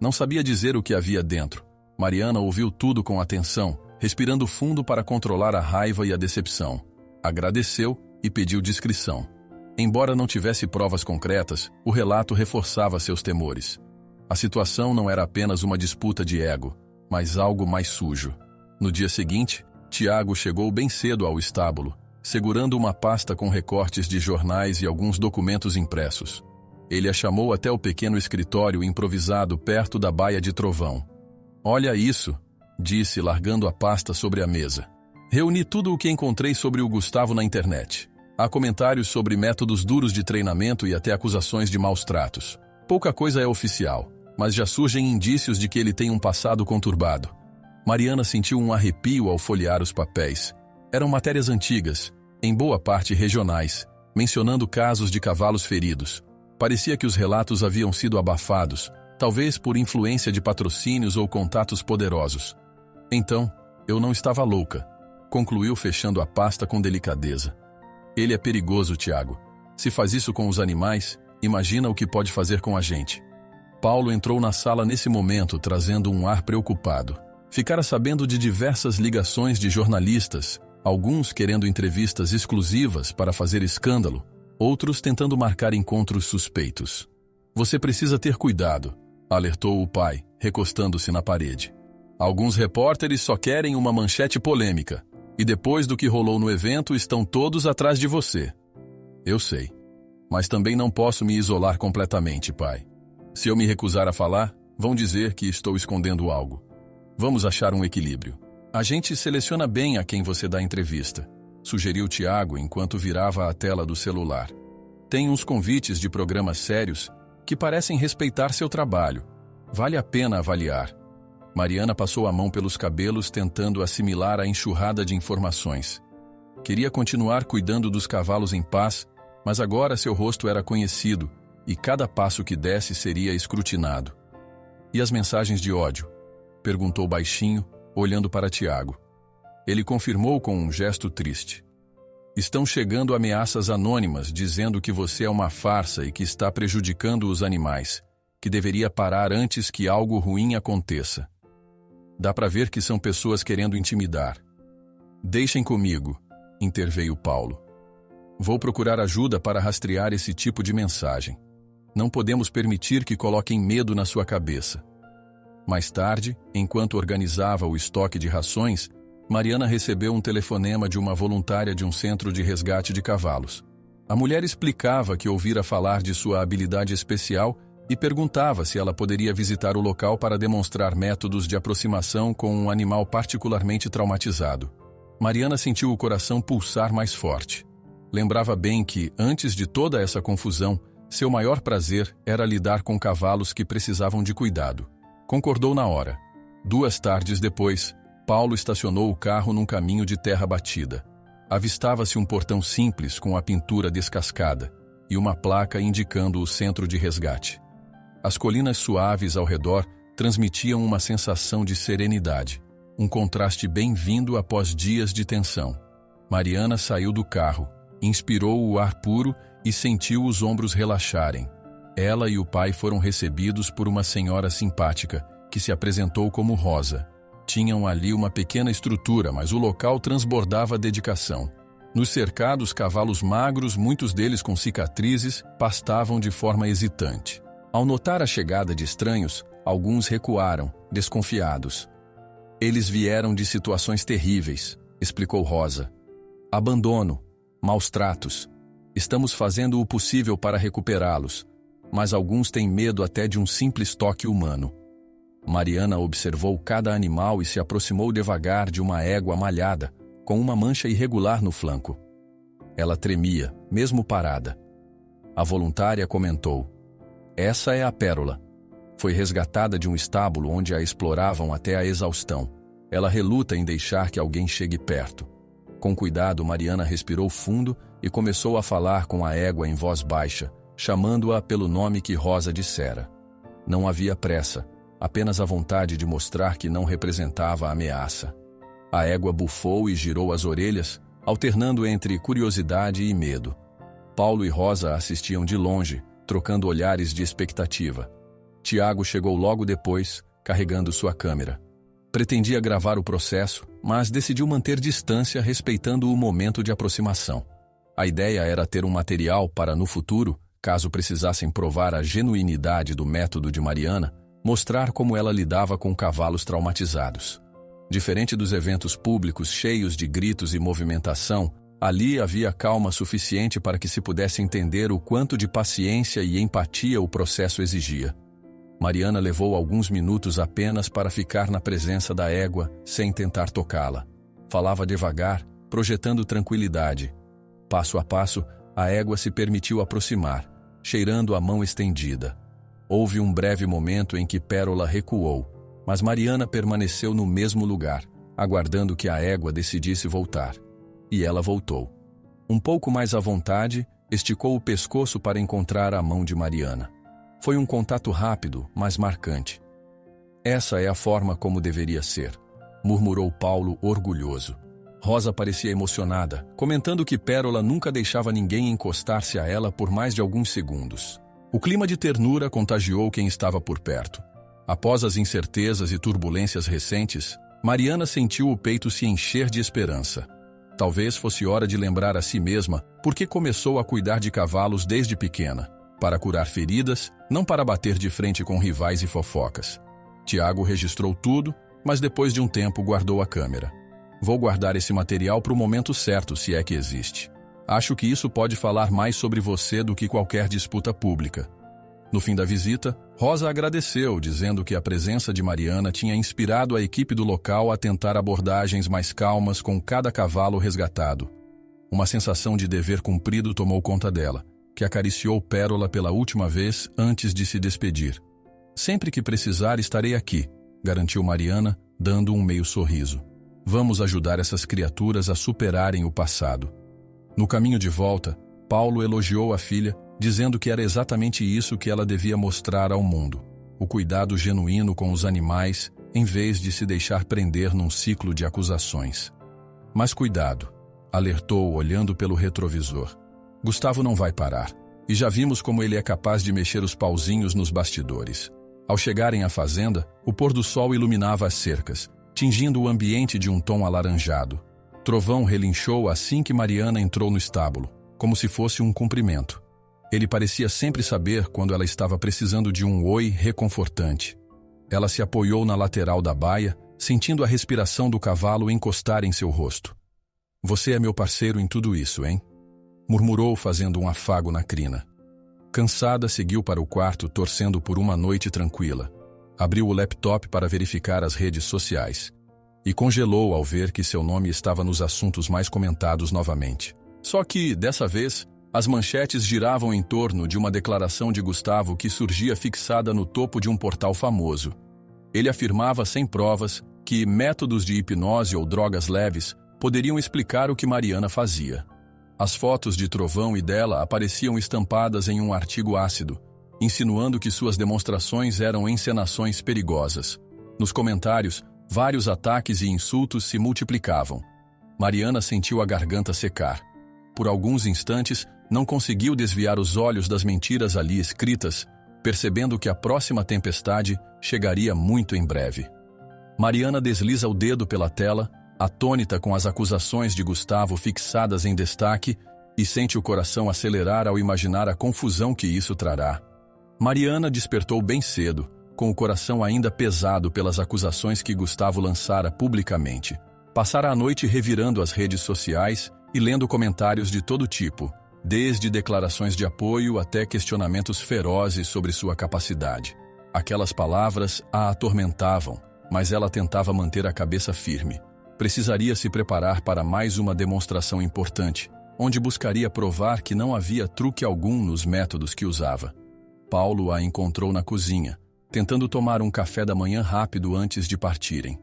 Não sabia dizer o que havia dentro. Mariana ouviu tudo com atenção, respirando fundo para controlar a raiva e a decepção. Agradeceu e pediu discrição. Embora não tivesse provas concretas, o relato reforçava seus temores. A situação não era apenas uma disputa de ego, mas algo mais sujo. No dia seguinte, Tiago chegou bem cedo ao estábulo, segurando uma pasta com recortes de jornais e alguns documentos impressos. Ele a chamou até o pequeno escritório improvisado perto da baia de Trovão. "Olha isso", disse, largando a pasta sobre a mesa. "Reuni tudo o que encontrei sobre o Gustavo na internet. Há comentários sobre métodos duros de treinamento e até acusações de maus tratos. Pouca coisa é oficial, mas já surgem indícios de que ele tem um passado conturbado." Mariana sentiu um arrepio ao folhear os papéis. Eram matérias antigas, em boa parte regionais, mencionando casos de cavalos feridos. Parecia que os relatos haviam sido abafados, talvez por influência de patrocínios ou contatos poderosos. "Então, eu não estava louca", concluiu fechando a pasta com delicadeza. "Ele é perigoso, Tiago. Se faz isso com os animais, imagina o que pode fazer com a gente." Paulo entrou na sala nesse momento, trazendo um ar preocupado. Ficara sabendo de diversas ligações de jornalistas, alguns querendo entrevistas exclusivas para fazer escândalo, outros tentando marcar encontros suspeitos. "Você precisa ter cuidado", alertou o pai, recostando-se na parede. "Alguns repórteres só querem uma manchete polêmica, e depois do que rolou no evento estão todos atrás de você." "Eu sei, mas também não posso me isolar completamente, pai. Se eu me recusar a falar, vão dizer que estou escondendo algo. Vamos achar um equilíbrio. A gente seleciona bem a quem você dá entrevista", sugeriu Tiago enquanto virava a tela do celular. "Tem uns convites de programas sérios que parecem respeitar seu trabalho. Vale a pena avaliar." Mariana passou a mão pelos cabelos tentando assimilar a enxurrada de informações. Queria continuar cuidando dos cavalos em paz, mas agora seu rosto era conhecido e cada passo que desse seria escrutinado. "E as mensagens de ódio?", perguntou baixinho, olhando para Tiago. Ele confirmou com um gesto triste. "Estão chegando ameaças anônimas dizendo que você é uma farsa e que está prejudicando os animais, que deveria parar antes que algo ruim aconteça. Dá para ver que são pessoas querendo intimidar." "Deixem comigo", interveio Paulo. Vou procurar ajuda para rastrear esse tipo de mensagem. Não podemos permitir que coloquem medo na sua cabeça. Mais tarde, enquanto organizava o estoque de rações, Mariana recebeu um telefonema de uma voluntária de um centro de resgate de cavalos. A mulher explicava que ouvira falar de sua habilidade especial e perguntava se ela poderia visitar o local para demonstrar métodos de aproximação com um animal particularmente traumatizado. Mariana sentiu o coração pulsar mais forte. Lembrava bem que, antes de toda essa confusão, seu maior prazer era lidar com cavalos que precisavam de cuidado. Concordou na hora. 2 tardes depois, Paulo estacionou o carro num caminho de terra batida. Avistava-se um portão simples com a pintura descascada e uma placa indicando o centro de resgate. As colinas suaves ao redor transmitiam uma sensação de serenidade, um contraste bem-vindo após dias de tensão. Mariana saiu do carro, inspirou o ar puro e sentiu os ombros relaxarem. Ela e o pai foram recebidos por uma senhora simpática, que se apresentou como Rosa. Tinham ali uma pequena estrutura, mas o local transbordava dedicação. Nos cercados, cavalos magros, muitos deles com cicatrizes, pastavam de forma hesitante. Ao notar a chegada de estranhos, alguns recuaram, desconfiados. Eles vieram de situações terríveis, explicou Rosa. Abandono, maus tratos. Estamos fazendo o possível para recuperá-los, mas alguns têm medo até de um simples toque humano. Mariana observou cada animal e se aproximou devagar de uma égua malhada, com uma mancha irregular no flanco. Ela tremia, mesmo parada. A voluntária comentou: "Essa é a Pérola. Foi resgatada de um estábulo onde a exploravam até a exaustão. Ela reluta em deixar que alguém chegue perto." Com cuidado, Mariana respirou fundo e começou a falar com a égua em voz baixa, chamando-a pelo nome que Rosa dissera. Não havia pressa, apenas a vontade de mostrar que não representava ameaça. A égua bufou e girou as orelhas, alternando entre curiosidade e medo. Paulo e Rosa assistiam de longe, trocando olhares de expectativa. Tiago chegou logo depois, carregando sua câmera. Pretendia gravar o processo, mas decidiu manter distância respeitando o momento de aproximação. A ideia era ter um material para, no futuro, caso precisassem provar a genuinidade do método de Mariana, mostrar como ela lidava com cavalos traumatizados. Diferente dos eventos públicos cheios de gritos e movimentação, ali havia calma suficiente para que se pudesse entender o quanto de paciência e empatia o processo exigia. Mariana levou alguns minutos apenas para ficar na presença da égua, sem tentar tocá-la. Falava devagar, projetando tranquilidade. Passo a passo, a égua se permitiu aproximar, cheirando a mão estendida. Houve um breve momento em que Pérola recuou, mas Mariana permaneceu no mesmo lugar, aguardando que a égua decidisse voltar. E ela voltou. Um pouco mais à vontade, esticou o pescoço para encontrar a mão de Mariana. Foi um contato rápido, mas marcante. "Essa é a forma como deveria ser", murmurou Paulo orgulhoso. Rosa parecia emocionada, comentando que Pérola nunca deixava ninguém encostar-se a ela por mais de alguns segundos. O clima de ternura contagiou quem estava por perto. Após as incertezas e turbulências recentes, Mariana sentiu o peito se encher de esperança. Talvez fosse hora de lembrar a si mesma por que começou a cuidar de cavalos desde pequena. Para curar feridas, não para bater de frente com rivais e fofocas. Tiago registrou tudo, mas depois de um tempo guardou a câmera. "Vou guardar esse material para o momento certo, se é que existe. Acho que isso pode falar mais sobre você do que qualquer disputa pública." No fim da visita, Rosa agradeceu, dizendo que a presença de Mariana tinha inspirado a equipe do local a tentar abordagens mais calmas com cada cavalo resgatado. Uma sensação de dever cumprido tomou conta dela, que acariciou Pérola pela última vez antes de se despedir. "Sempre que precisar, estarei aqui", garantiu Mariana, dando um meio sorriso. "Vamos ajudar essas criaturas a superarem o passado." No caminho de volta, Paulo elogiou a filha, dizendo que era exatamente isso que ela devia mostrar ao mundo: o cuidado genuíno com os animais, em vez de se deixar prender num ciclo de acusações. "Mas cuidado", alertou olhando pelo retrovisor. "Gustavo não vai parar, e já vimos como ele é capaz de mexer os pauzinhos nos bastidores." Ao chegarem à fazenda, o pôr do sol iluminava as cercas, tingindo o ambiente de um tom alaranjado. trovão relinchou assim que Mariana entrou no estábulo, como se fosse um cumprimento. Ele parecia sempre saber quando ela estava precisando de um oi reconfortante. Ela se apoiou na lateral da baia, sentindo a respiração do cavalo encostar em seu rosto. "Você é meu parceiro em tudo isso, hein?" murmurou fazendo um afago na crina. Cansada, seguiu para o quarto torcendo por uma noite tranquila. Abriu o laptop para verificar as redes sociais. E congelou ao ver que seu nome estava nos assuntos mais comentados novamente. Só que, dessa vez, as manchetes giravam em torno de uma declaração de Gustavo que surgia fixada no topo de um portal famoso. Ele afirmava sem provas que métodos de hipnose ou drogas leves poderiam explicar o que Mariana fazia. As fotos de Trovão e dela apareciam estampadas em um artigo ácido, insinuando que suas demonstrações eram encenações perigosas. Nos comentários, vários ataques e insultos se multiplicavam. Mariana sentiu a garganta secar. Por alguns instantes, não conseguiu desviar os olhos das mentiras ali escritas, percebendo que a próxima tempestade chegaria muito em breve. Mariana desliza o dedo pela tela, atônita com as acusações de Gustavo fixadas em destaque, e sente o coração acelerar ao imaginar a confusão que isso trará. Mariana despertou bem cedo, com o coração ainda pesado pelas acusações que Gustavo lançara publicamente. Passara a noite revirando as redes sociais e lendo comentários de todo tipo, desde declarações de apoio até questionamentos ferozes sobre sua capacidade. Aquelas palavras a atormentavam, mas ela tentava manter a cabeça firme. Precisaria se preparar para mais uma demonstração importante, onde buscaria provar que não havia truque algum nos métodos que usava. Paulo a encontrou na cozinha, tentando tomar um café da manhã rápido antes de partirem.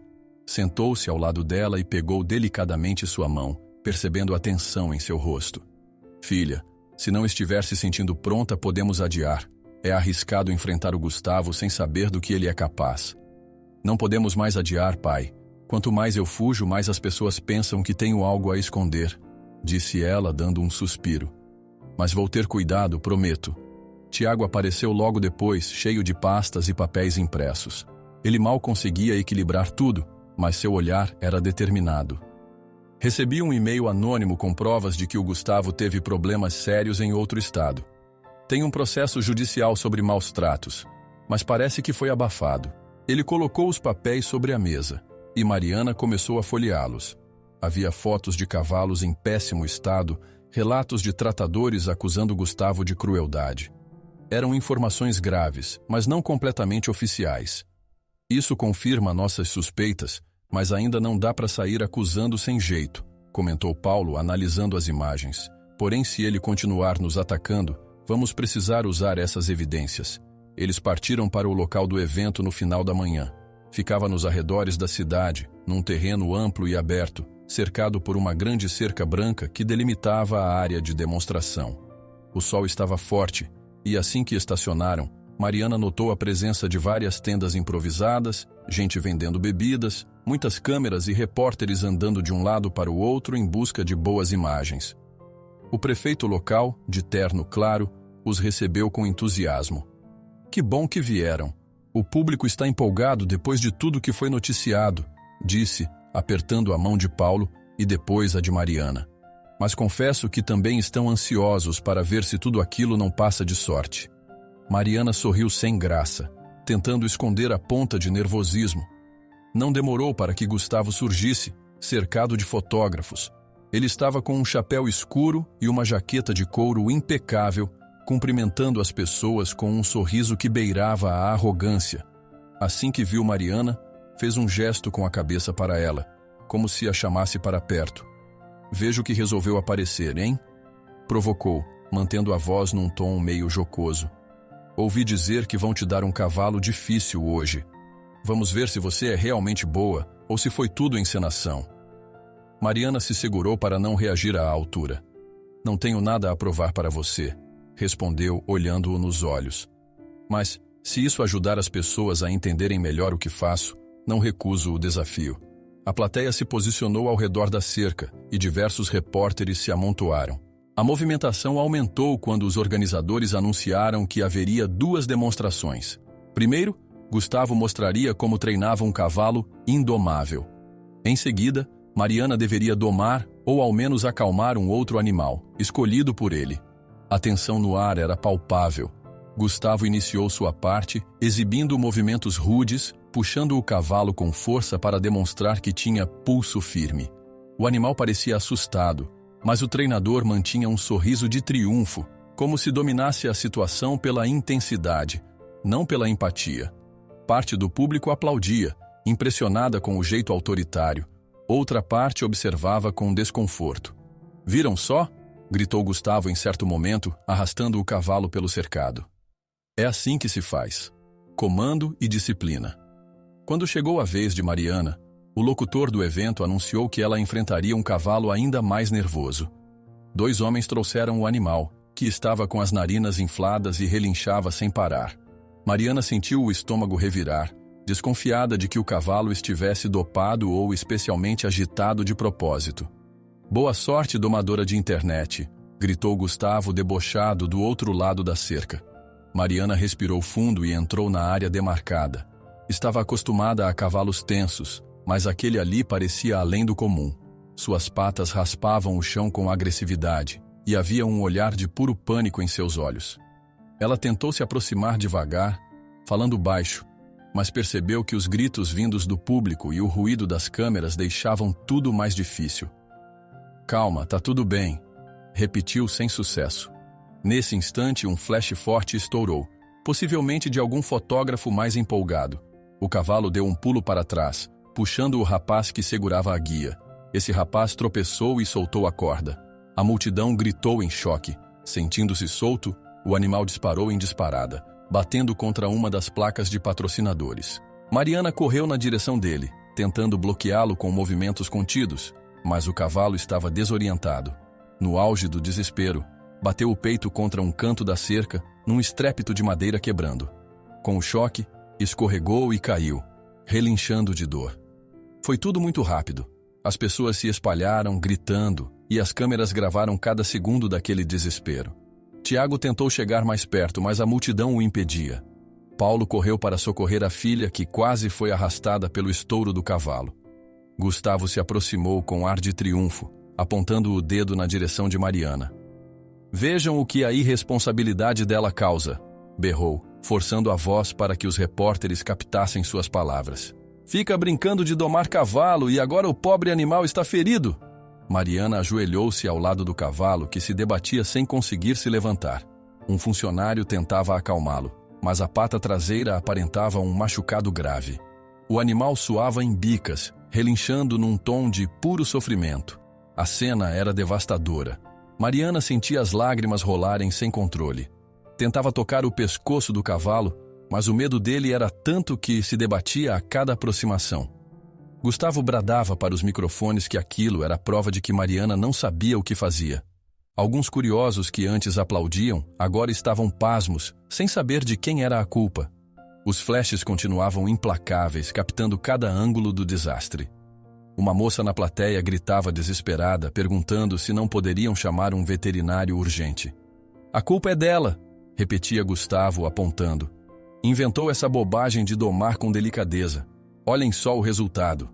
Sentou-se ao lado dela e pegou delicadamente sua mão, percebendo a tensão em seu rosto. "Filha, se não estiver se sentindo pronta, podemos adiar. É arriscado enfrentar o Gustavo sem saber do que ele é capaz." "Não podemos mais adiar, pai. Quanto mais eu fujo, mais as pessoas pensam que tenho algo a esconder", disse ela, dando um suspiro. "Mas vou ter cuidado, prometo." Tiago apareceu logo depois, cheio de pastas e papéis impressos. Ele mal conseguia equilibrar tudo, mas seu olhar era determinado. "Recebi um e-mail anônimo com provas de que o Gustavo teve problemas sérios em outro estado. Tem um processo judicial sobre maus tratos, mas parece que foi abafado." Ele colocou os papéis sobre a mesa, e Mariana começou a folheá-los. Havia fotos de cavalos em péssimo estado, relatos de tratadores acusando Gustavo de crueldade. Eram informações graves, mas não completamente oficiais. "Isso confirma nossas suspeitas, mas ainda não dá para sair acusando sem jeito", comentou Paulo, analisando as imagens. "Porém, se ele continuar nos atacando, vamos precisar usar essas evidências." Eles partiram para o local do evento no final da manhã. Ficava nos arredores da cidade, num terreno amplo e aberto, cercado por uma grande cerca branca que delimitava a área de demonstração. O sol estava forte, e assim que estacionaram, Mariana notou a presença de várias tendas improvisadas, gente vendendo bebidas, muitas câmeras e repórteres andando de um lado para o outro em busca de boas imagens. O prefeito local, de terno claro, os recebeu com entusiasmo. "Que bom que vieram. O público está empolgado depois de tudo que foi noticiado", disse, apertando a mão de Paulo e depois a de Mariana. "Mas confesso que também estão ansiosos para ver se tudo aquilo não passa de sorte." Mariana sorriu sem graça, tentando esconder a ponta de nervosismo. Não demorou para que Gustavo surgisse, cercado de fotógrafos. Ele estava com um chapéu escuro e uma jaqueta de couro impecável, cumprimentando as pessoas com um sorriso que beirava a arrogância. Assim que viu Mariana, fez um gesto com a cabeça para ela, como se a chamasse para perto. "Vejo que resolveu aparecer, hein?" provocou, mantendo a voz num tom meio jocoso. "Ouvi dizer que vão te dar um cavalo difícil hoje. Vamos ver se você é realmente boa ou se foi tudo encenação." Mariana se segurou para não reagir à altura. "Não tenho nada a provar para você", respondeu, olhando-o nos olhos. "Mas, se isso ajudar as pessoas a entenderem melhor o que faço, não recuso o desafio." A plateia se posicionou ao redor da cerca e diversos repórteres se amontoaram. A movimentação aumentou quando os organizadores anunciaram que haveria 2 demonstrações. Primeiro, Gustavo mostraria como treinava um cavalo indomável. Em seguida, Mariana deveria domar ou ao menos acalmar um outro animal, escolhido por ele. A tensão no ar era palpável. Gustavo iniciou sua parte, exibindo movimentos rudes, puxando o cavalo com força para demonstrar que tinha pulso firme. O animal parecia assustado, mas o treinador mantinha um sorriso de triunfo, como se dominasse a situação pela intensidade, não pela empatia. Parte do público aplaudia, impressionada com o jeito autoritário. Outra parte observava com desconforto. "Viram só?" gritou Gustavo em certo momento, arrastando o cavalo pelo cercado. É assim que se faz. Comando e disciplina. Quando chegou a vez de Mariana, o locutor do evento anunciou que ela enfrentaria um cavalo ainda mais nervoso. 2 homens trouxeram o animal, que estava com as narinas infladas e relinchava sem parar. Mariana sentiu o estômago revirar, desconfiada de que o cavalo estivesse dopado ou especialmente agitado de propósito. "Boa sorte, domadora de internet", gritou Gustavo debochado do outro lado da cerca. Mariana respirou fundo e entrou na área demarcada. Estava acostumada a cavalos tensos, mas aquele ali parecia além do comum. Suas patas raspavam o chão com agressividade, e havia um olhar de puro pânico em seus olhos. Ela tentou se aproximar devagar, falando baixo, mas percebeu que os gritos vindos do público e o ruído das câmeras deixavam tudo mais difícil. "Calma, tá tudo bem", repetiu sem sucesso. Nesse instante, um flash forte estourou, possivelmente de algum fotógrafo mais empolgado. O cavalo deu um pulo para trás, puxando o rapaz que segurava a guia. Esse rapaz tropeçou e soltou a corda. A multidão gritou em choque. Sentindo-se solto, o animal disparou em disparada, batendo contra uma das placas de patrocinadores. Mariana correu na direção dele, tentando bloqueá-lo com movimentos contidos, mas o cavalo estava desorientado. No auge do desespero, bateu o peito contra um canto da cerca, num estrépito de madeira quebrando. Com o choque, escorregou e caiu, relinchando de dor. Foi tudo muito rápido. As pessoas se espalharam, gritando, e as câmeras gravaram cada segundo daquele desespero. Tiago tentou chegar mais perto, mas a multidão o impedia. Paulo correu para socorrer a filha, que quase foi arrastada pelo estouro do cavalo. Gustavo se aproximou com ar de triunfo, apontando o dedo na direção de Mariana. "Vejam o que a irresponsabilidade dela causa", berrou, forçando a voz para que os repórteres captassem suas palavras. "Fica brincando de domar cavalo e agora o pobre animal está ferido." Mariana ajoelhou-se ao lado do cavalo, que se debatia sem conseguir se levantar. Um funcionário tentava acalmá-lo, mas a pata traseira aparentava um machucado grave. O animal suava em bicas, relinchando num tom de puro sofrimento. A cena era devastadora. Mariana sentia as lágrimas rolarem sem controle. Tentava tocar o pescoço do cavalo, mas o medo dele era tanto que se debatia a cada aproximação. Gustavo bradava para os microfones que aquilo era prova de que Mariana não sabia o que fazia. Alguns curiosos que antes aplaudiam, agora estavam pasmos, sem saber de quem era a culpa. Os flashes continuavam implacáveis, captando cada ângulo do desastre. Uma moça na plateia gritava desesperada, perguntando se não poderiam chamar um veterinário urgente. "A culpa é dela", repetia Gustavo, apontando. "Inventou essa bobagem de domar com delicadeza. Olhem só o resultado."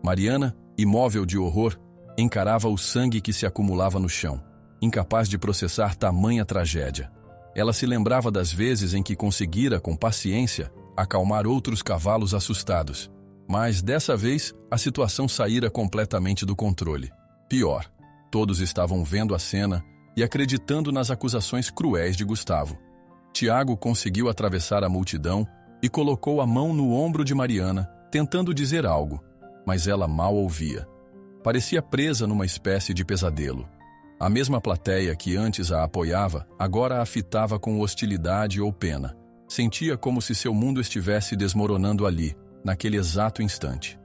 Mariana, imóvel de horror, encarava o sangue que se acumulava no chão, incapaz de processar tamanha tragédia. Ela se lembrava das vezes em que conseguira, com paciência, acalmar outros cavalos assustados. Mas, dessa vez, a situação saíra completamente do controle. Pior, todos estavam vendo a cena e acreditando nas acusações cruéis de Gustavo. Tiago conseguiu atravessar a multidão e colocou a mão no ombro de Mariana, tentando dizer algo, mas ela mal ouvia. Parecia presa numa espécie de pesadelo. A mesma plateia que antes a apoiava, agora a fitava com hostilidade ou pena. Sentia como se seu mundo estivesse desmoronando ali, naquele exato instante.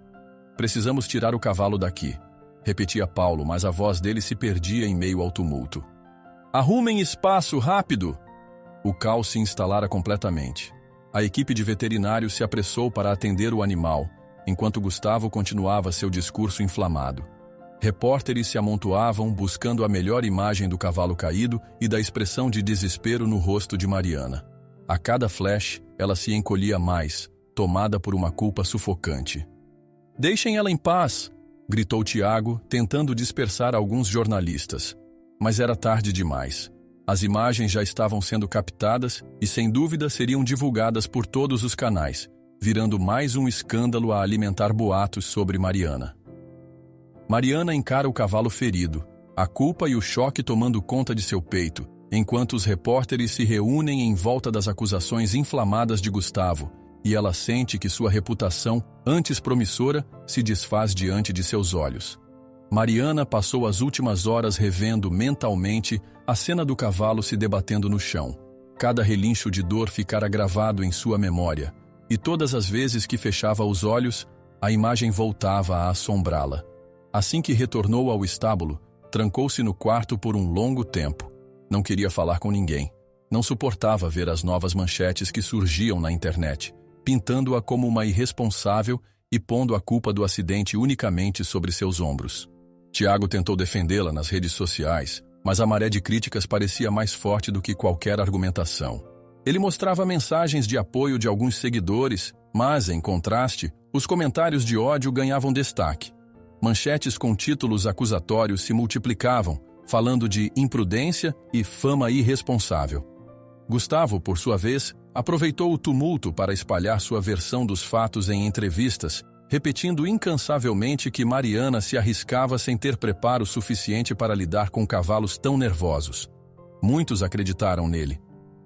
"Precisamos tirar o cavalo daqui", repetia Paulo, mas a voz dele se perdia em meio ao tumulto. "Arrumem espaço, rápido!" O caos se instalara completamente. A equipe de veterinários se apressou para atender o animal, enquanto Gustavo continuava seu discurso inflamado. Repórteres se amontoavam buscando a melhor imagem do cavalo caído e da expressão de desespero no rosto de Mariana. A cada flash, ela se encolhia mais, tomada por uma culpa sufocante. "Deixem ela em paz", gritou Tiago, tentando dispersar alguns jornalistas. Mas era tarde demais. As imagens já estavam sendo captadas e, sem dúvida, seriam divulgadas por todos os canais, virando mais um escândalo a alimentar boatos sobre Mariana. Mariana encara o cavalo ferido, a culpa e o choque tomando conta de seu peito, enquanto os repórteres se reúnem em volta das acusações inflamadas de Gustavo, e ela sente que sua reputação, antes promissora, se desfaz diante de seus olhos. Mariana passou as últimas horas revendo mentalmente a cena do cavalo se debatendo no chão. Cada relincho de dor ficara gravado em sua memória, e todas as vezes que fechava os olhos, a imagem voltava a assombrá-la. Assim que retornou ao estábulo, trancou-se no quarto por um longo tempo. Não queria falar com ninguém. Não suportava ver as novas manchetes que surgiam na internet, pintando-a como uma irresponsável e pondo a culpa do acidente unicamente sobre seus ombros. Tiago tentou defendê-la nas redes sociais, mas a maré de críticas parecia mais forte do que qualquer argumentação. Ele mostrava mensagens de apoio de alguns seguidores, mas, em contraste, os comentários de ódio ganhavam destaque. Manchetes com títulos acusatórios se multiplicavam, falando de imprudência e fama irresponsável. Gustavo, por sua vez, aproveitou o tumulto para espalhar sua versão dos fatos em entrevistas, repetindo incansavelmente que Mariana se arriscava sem ter preparo suficiente para lidar com cavalos tão nervosos. Muitos acreditaram nele.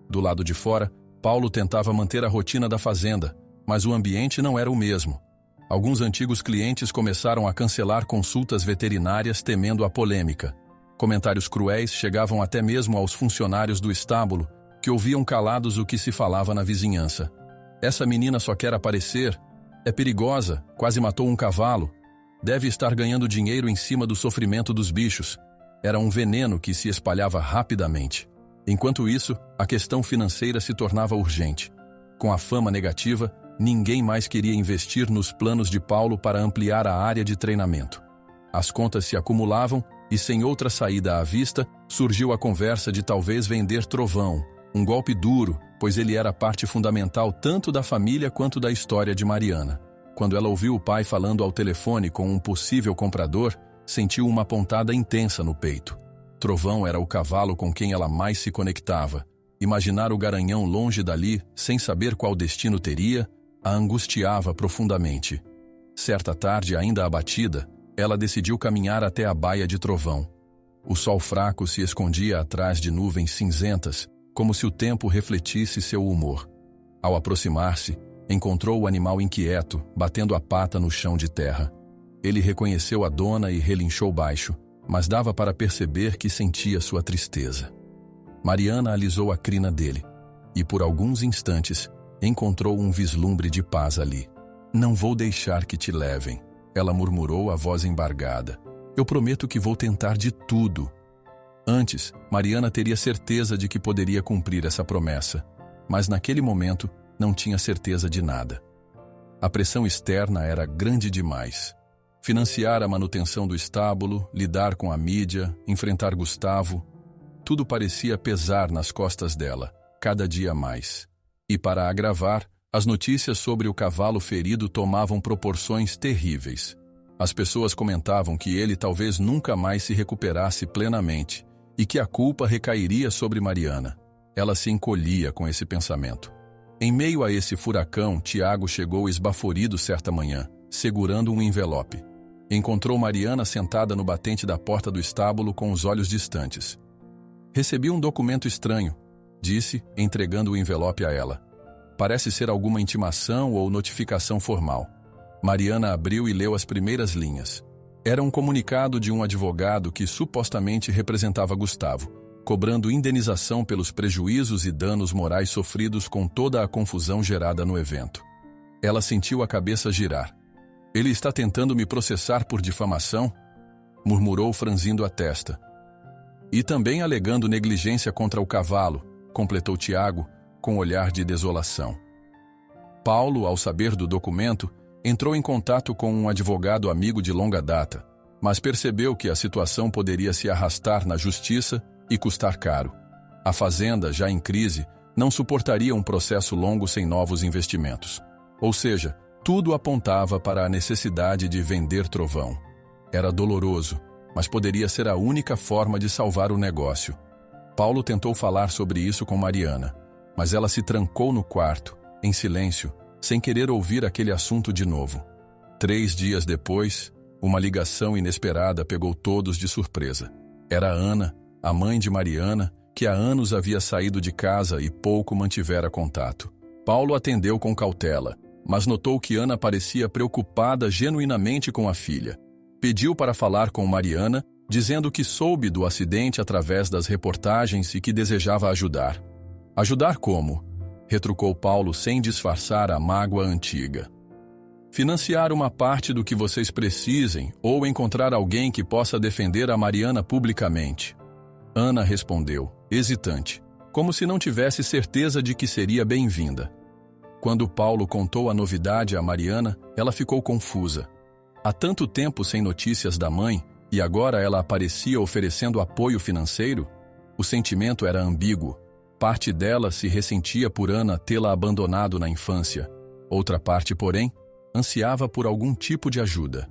Do lado de fora, Paulo tentava manter a rotina da fazenda, mas o ambiente não era o mesmo. Alguns antigos clientes começaram a cancelar consultas veterinárias temendo a polêmica. Comentários cruéis chegavam até mesmo aos funcionários do estábulo, que ouviam calados o que se falava na vizinhança. Essa menina só quer aparecer, é perigosa, quase matou um cavalo, deve estar ganhando dinheiro em cima do sofrimento dos bichos. Era um veneno que se espalhava rapidamente. Enquanto isso, a questão financeira se tornava urgente. Com a fama negativa, ninguém mais queria investir nos planos de Paulo para ampliar a área de treinamento. As contas se acumulavam e, sem outra saída à vista, surgiu a conversa de talvez vender Trovão, um golpe duro, pois ele era parte fundamental tanto da família quanto da história de Mariana. Quando ela ouviu o pai falando ao telefone com um possível comprador, sentiu uma pontada intensa no peito. Trovão era o cavalo com quem ela mais se conectava. Imaginar o garanhão longe dali, sem saber qual destino teria, a angustiava profundamente. Certa tarde, ainda abatida, ela decidiu caminhar até a baia de Trovão. O sol fraco se escondia atrás de nuvens cinzentas, como se o tempo refletisse seu humor. Ao aproximar-se, encontrou o animal inquieto, batendo a pata no chão de terra. Ele reconheceu a dona e relinchou baixo, mas dava para perceber que sentia sua tristeza. Mariana alisou a crina dele, e por alguns instantes encontrou um vislumbre de paz ali. "Não vou deixar que te levem", ela murmurou, a voz embargada. "Eu prometo que vou tentar de tudo." Antes, Mariana teria certeza de que poderia cumprir essa promessa, mas naquele momento não tinha certeza de nada. A pressão externa era grande demais. Financiar a manutenção do estábulo, lidar com a mídia, enfrentar Gustavo, tudo parecia pesar nas costas dela, cada dia mais. E para agravar, as notícias sobre o cavalo ferido tomavam proporções terríveis. As pessoas comentavam que ele talvez nunca mais se recuperasse plenamente e que a culpa recairia sobre Mariana. Ela se encolhia com esse pensamento. Em meio a esse furacão, Tiago chegou esbaforido certa manhã, segurando um envelope. Encontrou Mariana sentada no batente da porta do estábulo com os olhos distantes. "Recebi um documento estranho", disse, entregando o envelope a ela. "Parece ser alguma intimação ou notificação formal." Mariana abriu e leu as primeiras linhas. Era um comunicado de um advogado que supostamente representava Gustavo, cobrando indenização pelos prejuízos e danos morais sofridos com toda a confusão gerada no evento. Ela sentiu a cabeça girar. "Ele está tentando me processar por difamação?", murmurou, franzindo a testa. "E também alegando negligência contra o cavalo", completou Tiago, com olhar de desolação. Paulo, ao saber do documento, entrou em contato com um advogado amigo de longa data, mas percebeu que a situação poderia se arrastar na justiça e custar caro. A fazenda, já em crise, não suportaria um processo longo sem novos investimentos. Ou seja, tudo apontava para a necessidade de vender Trovão. Era doloroso, mas poderia ser a única forma de salvar o negócio. Paulo tentou falar sobre isso com Mariana, mas ela se trancou no quarto, em silêncio, sem querer ouvir aquele assunto de novo. 3 dias depois, uma ligação inesperada pegou todos de surpresa. Era Ana, a mãe de Mariana, que há anos havia saído de casa e pouco mantivera contato. Paulo atendeu com cautela, mas notou que Ana parecia preocupada genuinamente com a filha. Pediu para falar com Mariana, dizendo que soube do acidente através das reportagens e que desejava ajudar. Ajudar como? Retrucou Paulo sem disfarçar a mágoa antiga. Financiar uma parte do que vocês precisem ou encontrar alguém que possa defender a Mariana publicamente. Ana respondeu, hesitante, como se não tivesse certeza de que seria bem-vinda. Quando Paulo contou a novidade a Mariana, ela ficou confusa. Há tanto tempo sem notícias da mãe, e agora ela aparecia oferecendo apoio financeiro? O sentimento era ambíguo. Parte dela se ressentia por Ana tê-la abandonado na infância. Outra parte, porém, ansiava por algum tipo de ajuda.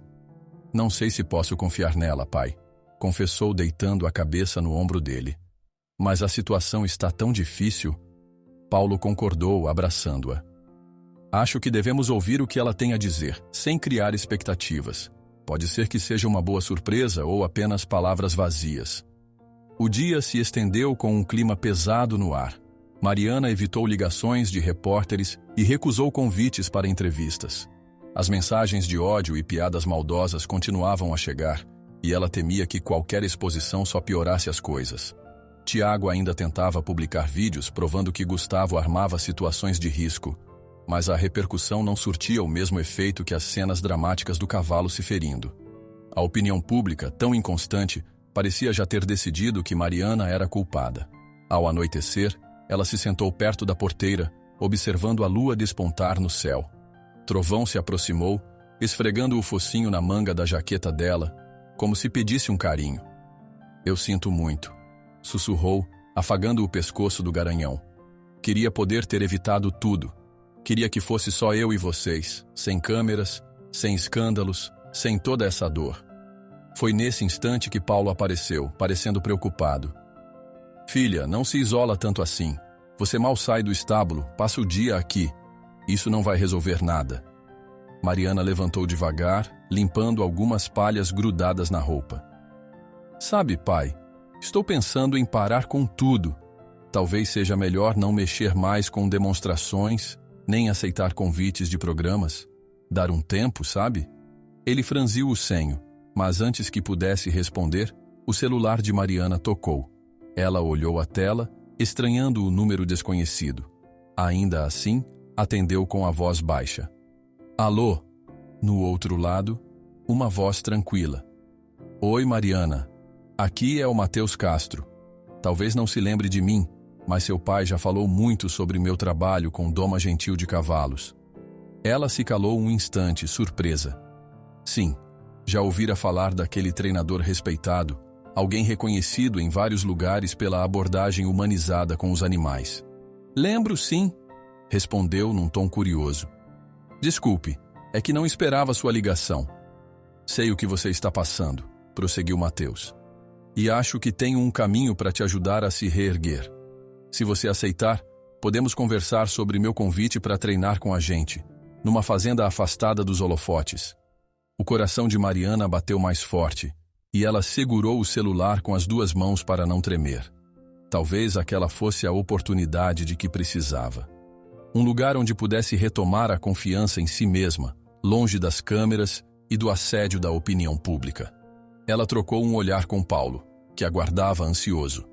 Não sei se posso confiar nela, pai, confessou deitando a cabeça no ombro dele. Mas a situação está tão difícil. Paulo concordou, abraçando-a. Acho que devemos ouvir o que ela tem a dizer, sem criar expectativas. Pode ser que seja uma boa surpresa ou apenas palavras vazias. O dia se estendeu com um clima pesado no ar. Mariana evitou ligações de repórteres e recusou convites para entrevistas. As mensagens de ódio e piadas maldosas continuavam a chegar, e ela temia que qualquer exposição só piorasse as coisas. Tiago ainda tentava publicar vídeos provando que Gustavo armava situações de risco, mas a repercussão não surtia o mesmo efeito que as cenas dramáticas do cavalo se ferindo. A opinião pública, tão inconstante, parecia já ter decidido que Mariana era culpada. Ao anoitecer, ela se sentou perto da porteira, observando a lua despontar no céu. Trovão se aproximou, esfregando o focinho na manga da jaqueta dela, como se pedisse um carinho. Eu sinto muito, sussurrou, afagando o pescoço do garanhão. Queria poder ter evitado tudo. Queria que fosse só eu e vocês, sem câmeras, sem escândalos, sem toda essa dor. Foi nesse instante que Paulo apareceu, parecendo preocupado. Filha, não se isola tanto assim. Você mal sai do estábulo, passa o dia aqui. Isso não vai resolver nada. Mariana levantou devagar, limpando algumas palhas grudadas na roupa. Sabe, pai, estou pensando em parar com tudo. Talvez seja melhor não mexer mais com demonstrações, nem aceitar convites de programas. Dar um tempo, sabe? Ele franziu o senho, mas antes que pudesse responder, o celular de Mariana tocou. Ela olhou a tela, estranhando o número desconhecido. Ainda assim, atendeu com a voz baixa. Alô? No outro lado, uma voz tranquila. Oi, Mariana. Aqui é o Matheus Castro. Talvez não se lembre de mim, mas seu pai já falou muito sobre meu trabalho com Doma Gentil de Cavalos. Ela se calou um instante, surpresa. Sim, já ouvira falar daquele treinador respeitado, alguém reconhecido em vários lugares pela abordagem humanizada com os animais. Lembro, sim, respondeu num tom curioso. Desculpe, é que não esperava sua ligação. Sei o que você está passando, prosseguiu Matheus. E acho que tenho um caminho para te ajudar a se reerguer. Se você aceitar, podemos conversar sobre meu convite para treinar com a gente, numa fazenda afastada dos holofotes. O coração de Mariana bateu mais forte, e ela segurou o celular com as 2 mãos para não tremer. Talvez aquela fosse a oportunidade de que precisava. Um lugar onde pudesse retomar a confiança em si mesma, longe das câmeras e do assédio da opinião pública. Ela trocou um olhar com Paulo, que aguardava ansioso.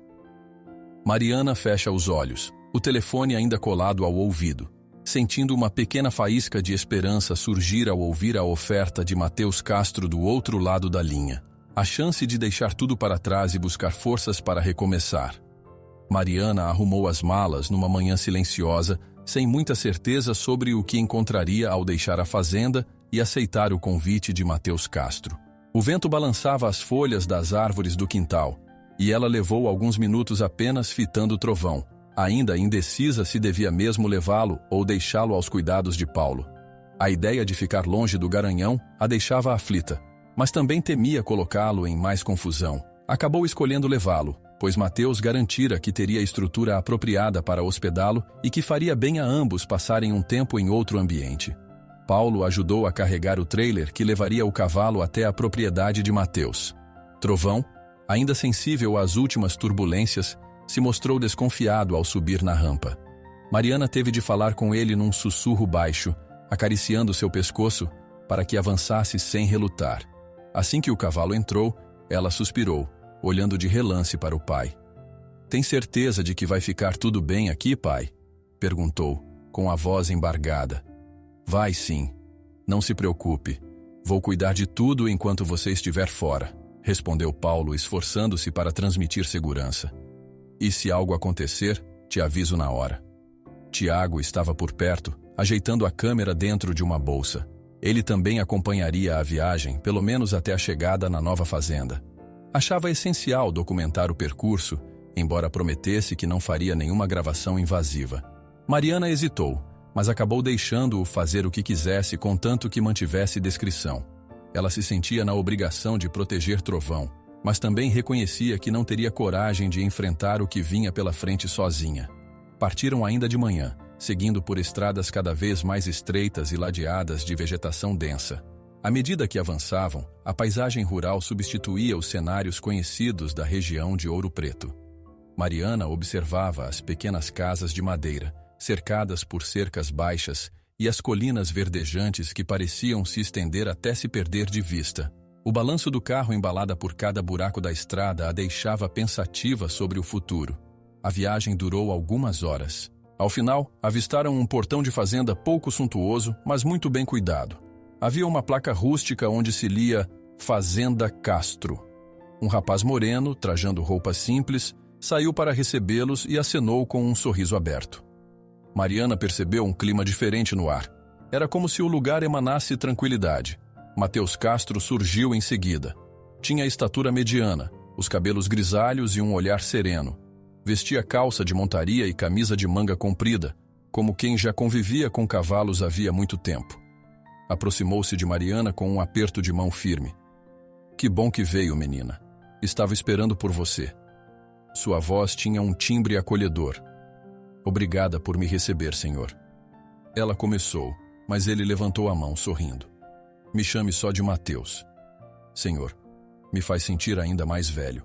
Mariana fecha os olhos, o telefone ainda colado ao ouvido, sentindo uma pequena faísca de esperança surgir ao ouvir a oferta de Matheus Castro do outro lado da linha, a chance de deixar tudo para trás e buscar forças para recomeçar. Mariana arrumou as malas numa manhã silenciosa, sem muita certeza sobre o que encontraria ao deixar a fazenda e aceitar o convite de Matheus Castro. O vento balançava as folhas das árvores do quintal, e ela levou alguns minutos apenas fitando o trovão, ainda indecisa se devia mesmo levá-lo ou deixá-lo aos cuidados de Paulo. A ideia de ficar longe do garanhão a deixava aflita, mas também temia colocá-lo em mais confusão. Acabou escolhendo levá-lo, pois Mateus garantira que teria estrutura apropriada para hospedá-lo e que faria bem a ambos passarem um tempo em outro ambiente. Paulo ajudou a carregar o trailer que levaria o cavalo até a propriedade de Mateus. Trovão, ainda sensível às últimas turbulências, se mostrou desconfiado ao subir na rampa. Mariana teve de falar com ele num sussurro baixo, acariciando seu pescoço para que avançasse sem relutar. Assim que o cavalo entrou, ela suspirou, olhando de relance para o pai. "Tem certeza de que vai ficar tudo bem aqui, pai?" perguntou, com a voz embargada. "Vai sim. Não se preocupe. Vou cuidar de tudo enquanto você estiver fora", respondeu Paulo, esforçando-se para transmitir segurança. "E se algo acontecer, te aviso na hora." Tiago estava por perto, ajeitando a câmera dentro de uma bolsa. Ele também acompanharia a viagem, pelo menos até a chegada na nova fazenda. Achava essencial documentar o percurso, embora prometesse que não faria nenhuma gravação invasiva. Mariana hesitou, mas acabou deixando-o fazer o que quisesse, contanto que mantivesse descrição. Ela se sentia na obrigação de proteger Trovão, mas também reconhecia que não teria coragem de enfrentar o que vinha pela frente sozinha. Partiram ainda de manhã, seguindo por estradas cada vez mais estreitas e ladeadas de vegetação densa. À medida que avançavam, a paisagem rural substituía os cenários conhecidos da região de Ouro Preto. Mariana observava as pequenas casas de madeira, cercadas por cercas baixas, e as colinas verdejantes que pareciam se estender até se perder de vista. O balanço do carro embalada por cada buraco da estrada a deixava pensativa sobre o futuro. A viagem durou algumas horas. Ao final, avistaram um portão de fazenda pouco suntuoso, mas muito bem cuidado. Havia uma placa rústica onde se lia Fazenda Castro. Um rapaz moreno, trajando roupas simples, saiu para recebê-los e acenou com um sorriso aberto. Mariana percebeu um clima diferente no ar. Era como se o lugar emanasse tranquilidade. Mateus Castro surgiu em seguida. Tinha a estatura mediana, os cabelos grisalhos e um olhar sereno. Vestia calça de montaria e camisa de manga comprida, como quem já convivia com cavalos havia muito tempo. Aproximou-se de Mariana com um aperto de mão firme. "Que bom que veio, menina. Estava esperando por você." Sua voz tinha um timbre acolhedor. "Obrigada por me receber, senhor." Ela começou, mas ele levantou a mão, sorrindo. "Me chame só de Mateus." "Senhor, me faz sentir ainda mais velho."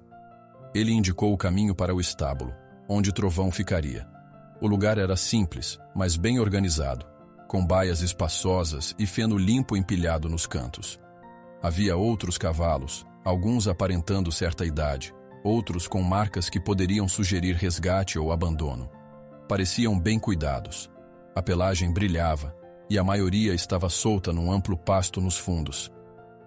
Ele indicou o caminho para o estábulo, onde Trovão ficaria. O lugar era simples, mas bem organizado, com baias espaçosas e feno limpo empilhado nos cantos. Havia outros cavalos, alguns aparentando certa idade, outros com marcas que poderiam sugerir resgate ou abandono. Pareciam bem cuidados. A pelagem brilhava, e a maioria estava solta num amplo pasto nos fundos.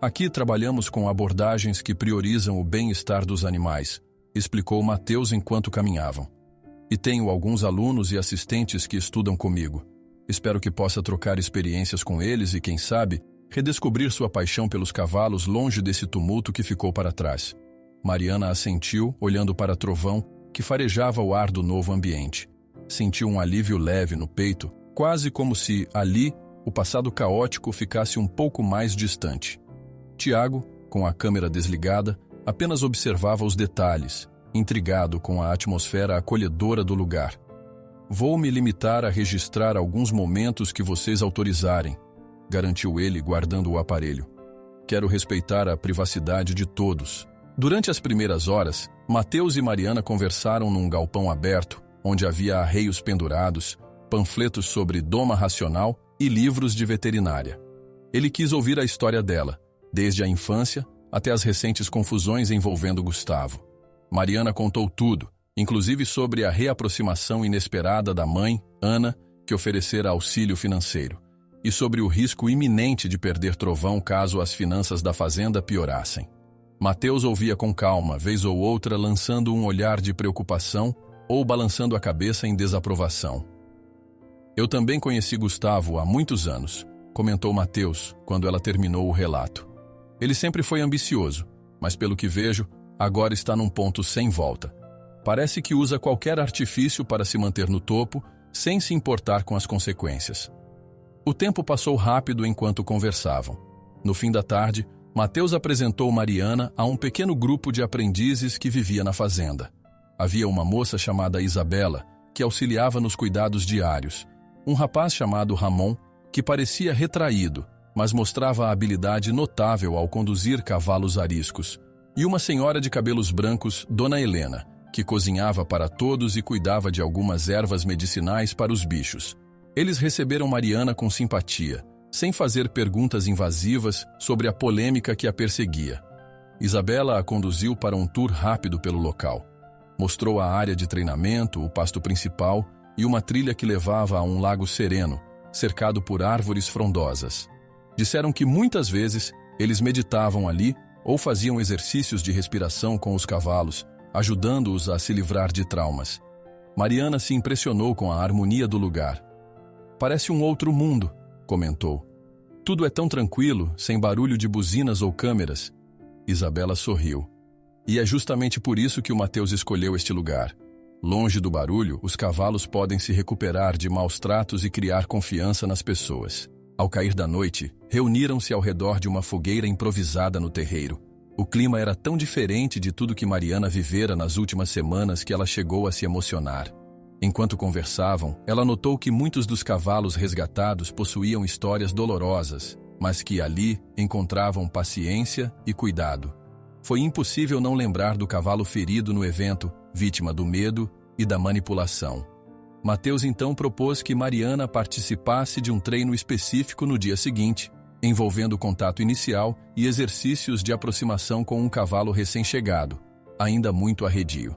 "Aqui trabalhamos com abordagens que priorizam o bem-estar dos animais", explicou Mateus enquanto caminhavam. "E tenho alguns alunos e assistentes que estudam comigo. Espero que possa trocar experiências com eles e, quem sabe, redescobrir sua paixão pelos cavalos longe desse tumulto que ficou para trás." Mariana assentiu, olhando para Trovão, que farejava o ar do novo ambiente. Sentiu um alívio leve no peito, quase como se, ali, o passado caótico ficasse um pouco mais distante. Tiago, com a câmera desligada, apenas observava os detalhes, intrigado com a atmosfera acolhedora do lugar. "Vou me limitar a registrar alguns momentos que vocês autorizarem", garantiu ele, guardando o aparelho. "Quero respeitar a privacidade de todos." Durante as primeiras horas, Mateus e Mariana conversaram num galpão aberto, onde havia arreios pendurados, panfletos sobre doma racional e livros de veterinária. Ele quis ouvir a história dela, desde a infância até as recentes confusões envolvendo Gustavo. Mariana contou tudo, inclusive sobre a reaproximação inesperada da mãe, Ana, que oferecera auxílio financeiro, e sobre o risco iminente de perder Trovão caso as finanças da fazenda piorassem. Mateus ouvia com calma, vez ou outra lançando um olhar de preocupação ou balançando a cabeça em desaprovação. "Eu também conheci Gustavo há muitos anos", comentou Mateus, quando ela terminou o relato. "Ele sempre foi ambicioso, mas pelo que vejo, agora está num ponto sem volta. Parece que usa qualquer artifício para se manter no topo, sem se importar com as consequências." O tempo passou rápido enquanto conversavam. No fim da tarde, Mateus apresentou Mariana a um pequeno grupo de aprendizes que vivia na fazenda. Havia uma moça chamada Isabela, que auxiliava nos cuidados diários, um rapaz chamado Ramon, que parecia retraído, mas mostrava habilidade notável ao conduzir cavalos ariscos, e uma senhora de cabelos brancos, Dona Helena, que cozinhava para todos e cuidava de algumas ervas medicinais para os bichos. Eles receberam Mariana com simpatia, sem fazer perguntas invasivas sobre a polêmica que a perseguia. Isabela a conduziu para um tour rápido pelo local. Mostrou a área de treinamento, o pasto principal e uma trilha que levava a um lago sereno, cercado por árvores frondosas. Disseram que muitas vezes eles meditavam ali ou faziam exercícios de respiração com os cavalos, ajudando-os a se livrar de traumas. Mariana se impressionou com a harmonia do lugar. "Parece um outro mundo", comentou. "Tudo é tão tranquilo, sem barulho de buzinas ou câmeras." Isabela sorriu. "E é justamente por isso que o Mateus escolheu este lugar. Longe do barulho, os cavalos podem se recuperar de maus tratos e criar confiança nas pessoas." Ao cair da noite, reuniram-se ao redor de uma fogueira improvisada no terreiro. O clima era tão diferente de tudo que Mariana vivera nas últimas semanas que ela chegou a se emocionar. Enquanto conversavam, ela notou que muitos dos cavalos resgatados possuíam histórias dolorosas, mas que ali encontravam paciência e cuidado. Foi impossível não lembrar do cavalo ferido no evento, vítima do medo e da manipulação. Mateus então propôs que Mariana participasse de um treino específico no dia seguinte, envolvendo contato inicial e exercícios de aproximação com um cavalo recém-chegado, ainda muito arredio.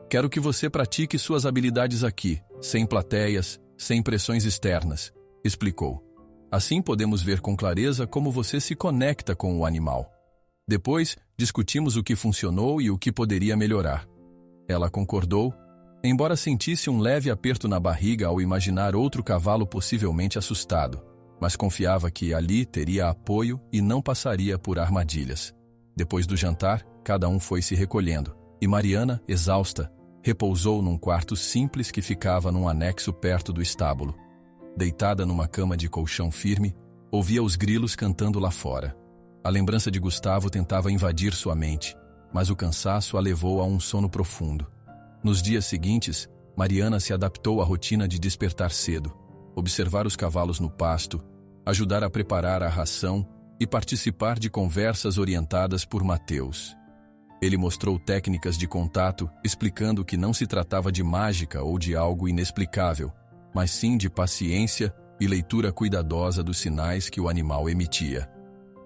"Quero que você pratique suas habilidades aqui, sem plateias, sem pressões externas", explicou. "Assim podemos ver com clareza como você se conecta com o animal. Depois, discutimos o que funcionou e o que poderia melhorar." Ela concordou, embora sentisse um leve aperto na barriga ao imaginar outro cavalo possivelmente assustado, mas confiava que ali teria apoio e não passaria por armadilhas. Depois do jantar, cada um foi se recolhendo, e Mariana, exausta, repousou num quarto simples que ficava num anexo perto do estábulo. Deitada numa cama de colchão firme, ouvia os grilos cantando lá fora. A lembrança de Gustavo tentava invadir sua mente, mas o cansaço a levou a um sono profundo. Nos dias seguintes, Mariana se adaptou à rotina de despertar cedo, observar os cavalos no pasto, ajudar a preparar a ração e participar de conversas orientadas por Mateus. Ele mostrou técnicas de contato, explicando que não se tratava de mágica ou de algo inexplicável, mas sim de paciência e leitura cuidadosa dos sinais que o animal emitia.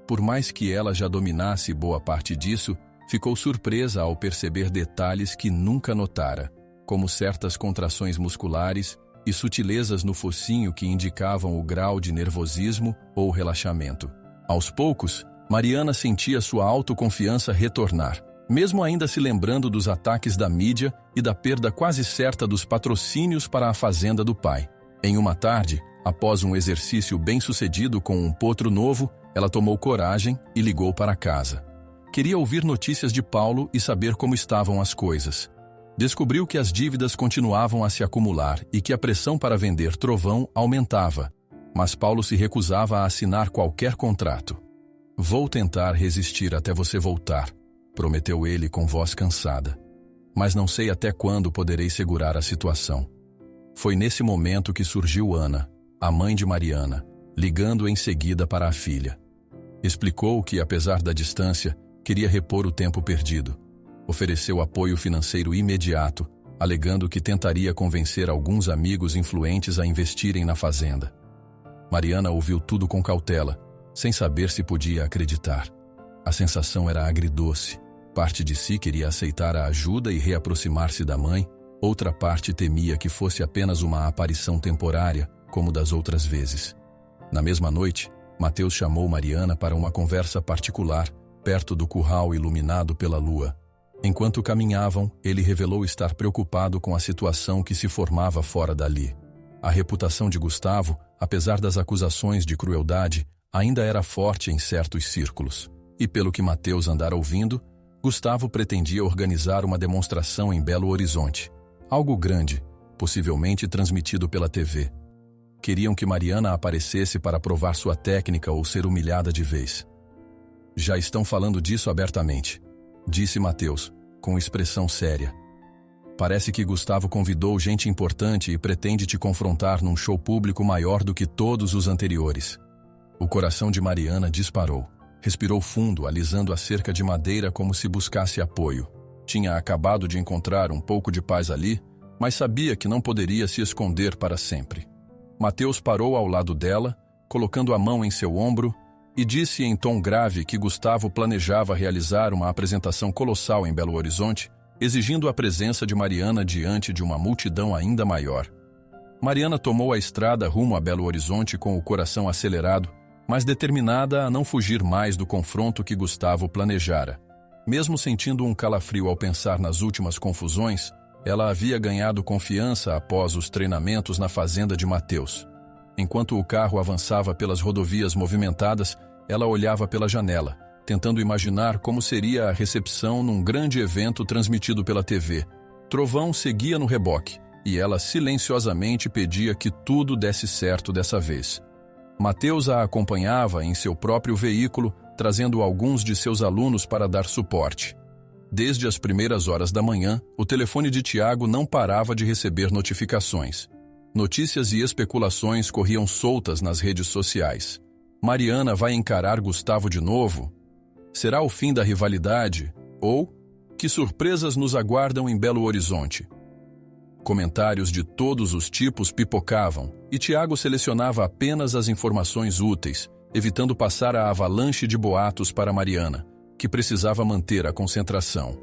Por mais que ela já dominasse boa parte disso, ficou surpresa ao perceber detalhes que nunca notara, como certas contrações musculares e sutilezas no focinho que indicavam o grau de nervosismo ou relaxamento. Aos poucos, Mariana sentia sua autoconfiança retornar, mesmo ainda se lembrando dos ataques da mídia e da perda quase certa dos patrocínios para a fazenda do pai. Em uma tarde, após um exercício bem-sucedido com um potro novo, ela tomou coragem e ligou para casa. Queria ouvir notícias de Paulo e saber como estavam as coisas. Descobriu que as dívidas continuavam a se acumular e que a pressão para vender Trovão aumentava, mas Paulo se recusava a assinar qualquer contrato. "Vou tentar resistir até você voltar", prometeu ele com voz cansada. "Mas não sei até quando poderei segurar a situação." Foi nesse momento que surgiu Ana, a mãe de Mariana, ligando em seguida para a filha. Explicou que, apesar da distância, queria repor o tempo perdido. Ofereceu apoio financeiro imediato, alegando que tentaria convencer alguns amigos influentes a investirem na fazenda. Mariana ouviu tudo com cautela, sem saber se podia acreditar. A sensação era agridoce. Parte de si queria aceitar a ajuda e reaproximar-se da mãe, outra parte temia que fosse apenas uma aparição temporária, como das outras vezes. Na mesma noite, Mateus chamou Mariana para uma conversa particular, perto do curral iluminado pela lua. Enquanto caminhavam, ele revelou estar preocupado com a situação que se formava fora dali. A reputação de Gustavo, apesar das acusações de crueldade, ainda era forte em certos círculos. E pelo que Mateus andara ouvindo, Gustavo pretendia organizar uma demonstração em Belo Horizonte. Algo grande, possivelmente transmitido pela TV. Queriam que Mariana aparecesse para provar sua técnica ou ser humilhada de vez. Já estão falando disso abertamente, disse Mateus, com expressão séria. Parece que Gustavo convidou gente importante e pretende te confrontar num show público maior do que todos os anteriores. O coração de Mariana disparou. Respirou fundo, alisando a cerca de madeira como se buscasse apoio. Tinha acabado de encontrar um pouco de paz ali, mas sabia que não poderia se esconder para sempre. Mateus parou ao lado dela, colocando a mão em seu ombro, e disse em tom grave que Gustavo planejava realizar uma apresentação colossal em Belo Horizonte, exigindo a presença de Mariana diante de uma multidão ainda maior. Mariana tomou a estrada rumo a Belo Horizonte com o coração acelerado, mas determinada a não fugir mais do confronto que Gustavo planejara. Mesmo sentindo um calafrio ao pensar nas últimas confusões, ela havia ganhado confiança após os treinamentos na fazenda de Mateus. Enquanto o carro avançava pelas rodovias movimentadas, ela olhava pela janela, tentando imaginar como seria a recepção num grande evento transmitido pela TV. Trovão seguia no reboque, e ela silenciosamente pedia que tudo desse certo dessa vez. Mateus a acompanhava em seu próprio veículo, trazendo alguns de seus alunos para dar suporte. Desde as primeiras horas da manhã, o telefone de Tiago não parava de receber notificações. Notícias e especulações corriam soltas nas redes sociais. Mariana vai encarar Gustavo de novo? Será o fim da rivalidade? Ou, que surpresas nos aguardam em Belo Horizonte? Comentários de todos os tipos pipocavam, e Tiago selecionava apenas as informações úteis, evitando passar a avalanche de boatos para Mariana, que precisava manter a concentração.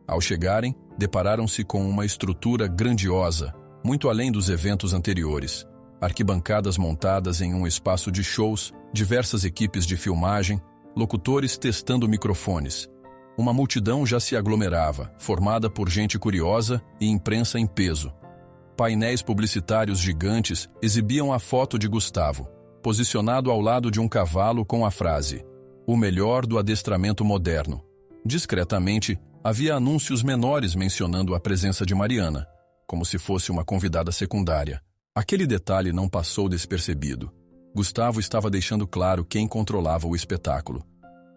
Ao chegarem, depararam-se com uma estrutura grandiosa, muito além dos eventos anteriores. Arquibancadas montadas em um espaço de shows, diversas equipes de filmagem, locutores testando microfones. Uma multidão já se aglomerava, formada por gente curiosa e imprensa em peso. Painéis publicitários gigantes exibiam a foto de Gustavo, posicionado ao lado de um cavalo com a frase "O melhor do adestramento moderno". Discretamente, havia anúncios menores mencionando a presença de Mariana, como se fosse uma convidada secundária. Aquele detalhe não passou despercebido. Gustavo estava deixando claro quem controlava o espetáculo.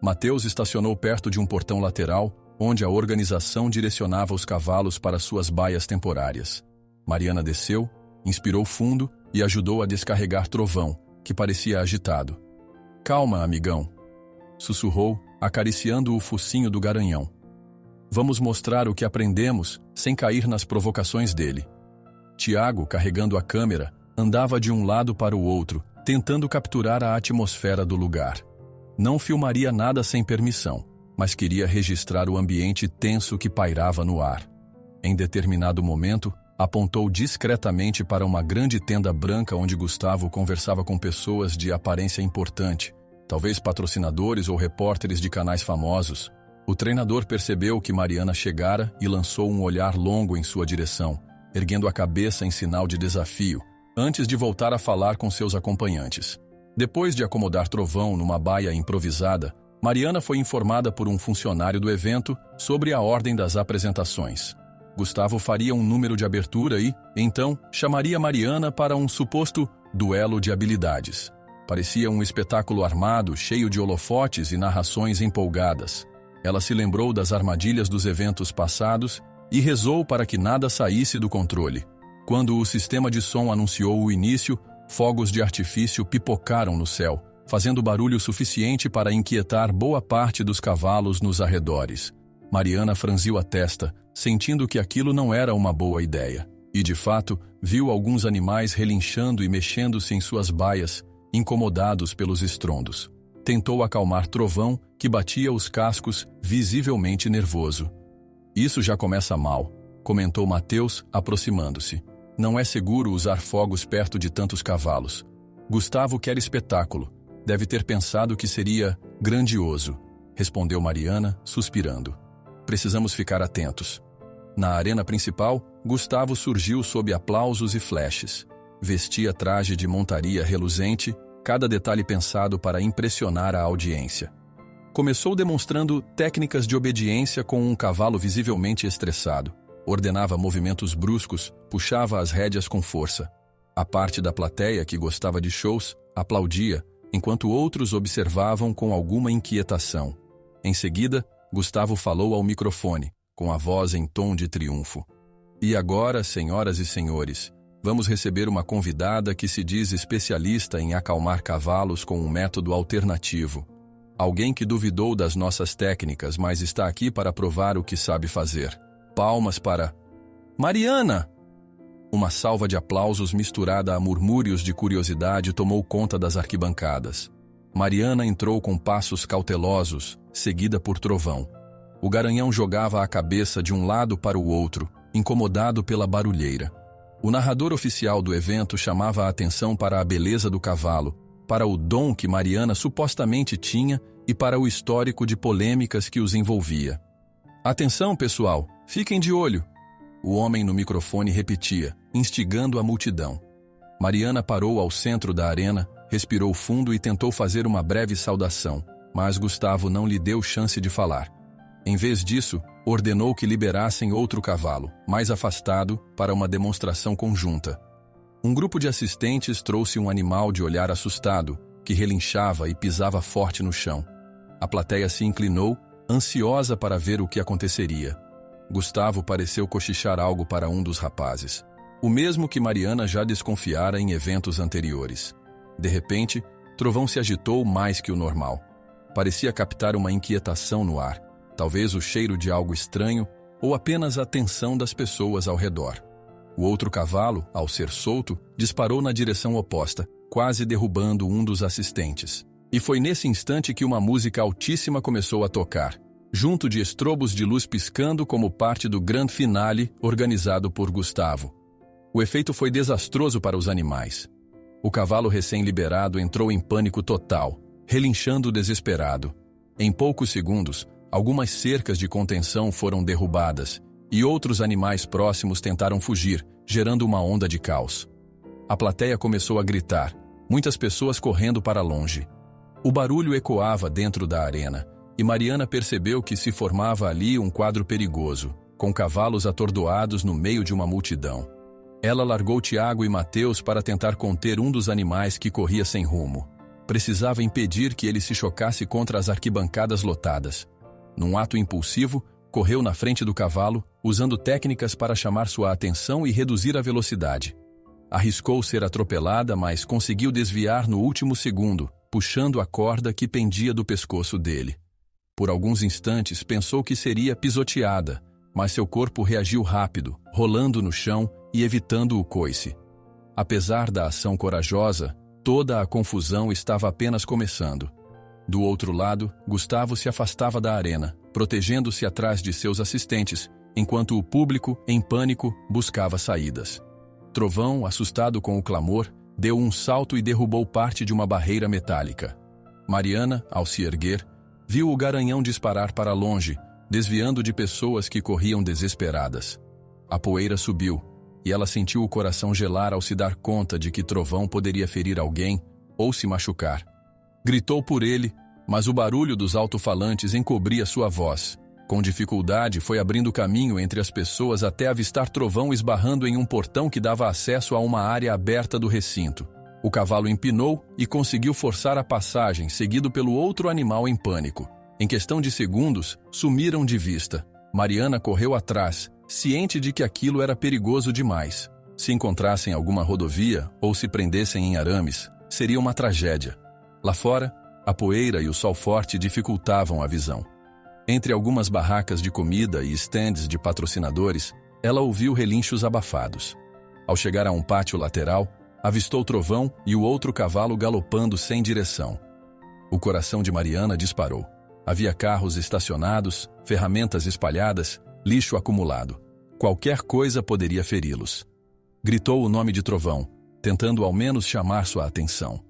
Mateus estacionou perto de um portão lateral, onde a organização direcionava os cavalos para suas baias temporárias. Mariana desceu, inspirou fundo e ajudou a descarregar Trovão, que parecia agitado. "Calma, amigão", sussurrou, acariciando o focinho do garanhão. "Vamos mostrar o que aprendemos, sem cair nas provocações dele." Tiago, carregando a câmera, andava de um lado para o outro, tentando capturar a atmosfera do lugar. Não filmaria nada sem permissão, mas queria registrar o ambiente tenso que pairava no ar. Em determinado momento, apontou discretamente para uma grande tenda branca onde Gustavo conversava com pessoas de aparência importante, talvez patrocinadores ou repórteres de canais famosos. O treinador percebeu que Mariana chegara e lançou um olhar longo em sua direção, erguendo a cabeça em sinal de desafio, antes de voltar a falar com seus acompanhantes. Depois de acomodar Trovão numa baia improvisada, Mariana foi informada por um funcionário do evento sobre a ordem das apresentações. Gustavo faria um número de abertura e, então, chamaria Mariana para um suposto duelo de habilidades. Parecia um espetáculo armado, cheio de holofotes e narrações empolgadas. Ela se lembrou das armadilhas dos eventos passados e rezou para que nada saísse do controle. Quando o sistema de som anunciou o início, fogos de artifício pipocaram no céu, fazendo barulho suficiente para inquietar boa parte dos cavalos nos arredores. Mariana franziu a testa, sentindo que aquilo não era uma boa ideia. E, de fato, viu alguns animais relinchando e mexendo-se em suas baias, incomodados pelos estrondos. Tentou acalmar Trovão, que batia os cascos, visivelmente nervoso. "Isso já começa mal", comentou Mateus, aproximando-se. "Não é seguro usar fogos perto de tantos cavalos. Gustavo quer espetáculo. Deve ter pensado que seria grandioso", respondeu Mariana, suspirando. "Precisamos ficar atentos." Na arena principal, Gustavo surgiu sob aplausos e flashes. Vestia traje de montaria reluzente, cada detalhe pensado para impressionar a audiência. Começou demonstrando técnicas de obediência com um cavalo visivelmente estressado. Ordenava movimentos bruscos, puxava as rédeas com força. A parte da plateia que gostava de shows aplaudia, enquanto outros observavam com alguma inquietação. Em seguida, Gustavo falou ao microfone, com a voz em tom de triunfo. E agora, senhoras e senhores, vamos receber uma convidada que se diz especialista em acalmar cavalos com um método alternativo. Alguém que duvidou das nossas técnicas, mas está aqui para provar o que sabe fazer. Palmas para... Mariana! Uma salva de aplausos misturada a murmúrios de curiosidade tomou conta das arquibancadas. Mariana entrou com passos cautelosos, seguida por Trovão. O garanhão jogava a cabeça de um lado para o outro, incomodado pela barulheira. O narrador oficial do evento chamava a atenção para a beleza do cavalo, para o dom que Mariana supostamente tinha e para o histórico de polêmicas que os envolvia. Atenção, pessoal, fiquem de olho! O homem no microfone repetia, instigando a multidão. Mariana parou ao centro da arena, respirou fundo e tentou fazer uma breve saudação, mas Gustavo não lhe deu chance de falar. Em vez disso, ordenou que liberassem outro cavalo, mais afastado, para uma demonstração conjunta. Um grupo de assistentes trouxe um animal de olhar assustado, que relinchava e pisava forte no chão. A plateia se inclinou, ansiosa para ver o que aconteceria. Gustavo pareceu cochichar algo para um dos rapazes, o mesmo que Mariana já desconfiara em eventos anteriores. De repente, Trovão se agitou mais que o normal. Parecia captar uma inquietação no ar, talvez o cheiro de algo estranho ou apenas a tensão das pessoas ao redor. O outro cavalo, ao ser solto, disparou na direção oposta, quase derrubando um dos assistentes. E foi nesse instante que uma música altíssima começou a tocar, junto de estrobos de luz piscando como parte do grande finale organizado por Gustavo. O efeito foi desastroso para os animais. O cavalo recém-liberado entrou em pânico total, relinchando desesperado. Em poucos segundos, algumas cercas de contenção foram derrubadas e outros animais próximos tentaram fugir, gerando uma onda de caos. A plateia começou a gritar, muitas pessoas correndo para longe. O barulho ecoava dentro da arena, e Mariana percebeu que se formava ali um quadro perigoso, com cavalos atordoados no meio de uma multidão. Ela largou Tiago e Mateus para tentar conter um dos animais que corria sem rumo. Precisava impedir que ele se chocasse contra as arquibancadas lotadas. Num ato impulsivo, correu na frente do cavalo, usando técnicas para chamar sua atenção e reduzir a velocidade. Arriscou ser atropelada, mas conseguiu desviar no último segundo, puxando a corda que pendia do pescoço dele. Por alguns instantes pensou que seria pisoteada, mas seu corpo reagiu rápido, rolando no chão e evitando o coice. Apesar da ação corajosa, toda a confusão estava apenas começando. Do outro lado, Gustavo se afastava da arena, protegendo-se atrás de seus assistentes, enquanto o público, em pânico, buscava saídas. Trovão, assustado com o clamor, deu um salto e derrubou parte de uma barreira metálica. Mariana, ao se erguer, viu o garanhão disparar para longe, desviando de pessoas que corriam desesperadas. A poeira subiu, e ela sentiu o coração gelar ao se dar conta de que Trovão poderia ferir alguém ou se machucar. Gritou por ele, mas o barulho dos alto-falantes encobria sua voz. Com dificuldade, foi abrindo caminho entre as pessoas até avistar Trovão esbarrando em um portão que dava acesso a uma área aberta do recinto. O cavalo empinou e conseguiu forçar a passagem, seguido pelo outro animal em pânico. Em questão de segundos, sumiram de vista. Mariana correu atrás, ciente de que aquilo era perigoso demais. Se encontrassem alguma rodovia ou se prendessem em arames, seria uma tragédia. Lá fora, a poeira e o sol forte dificultavam a visão. Entre algumas barracas de comida e estandes de patrocinadores, ela ouviu relinchos abafados. Ao chegar a um pátio lateral, avistou Trovão e o outro cavalo galopando sem direção. O coração de Mariana disparou. Havia carros estacionados, ferramentas espalhadas, lixo acumulado. Qualquer coisa poderia feri-los. Gritou o nome de Trovão, tentando ao menos chamar sua atenção.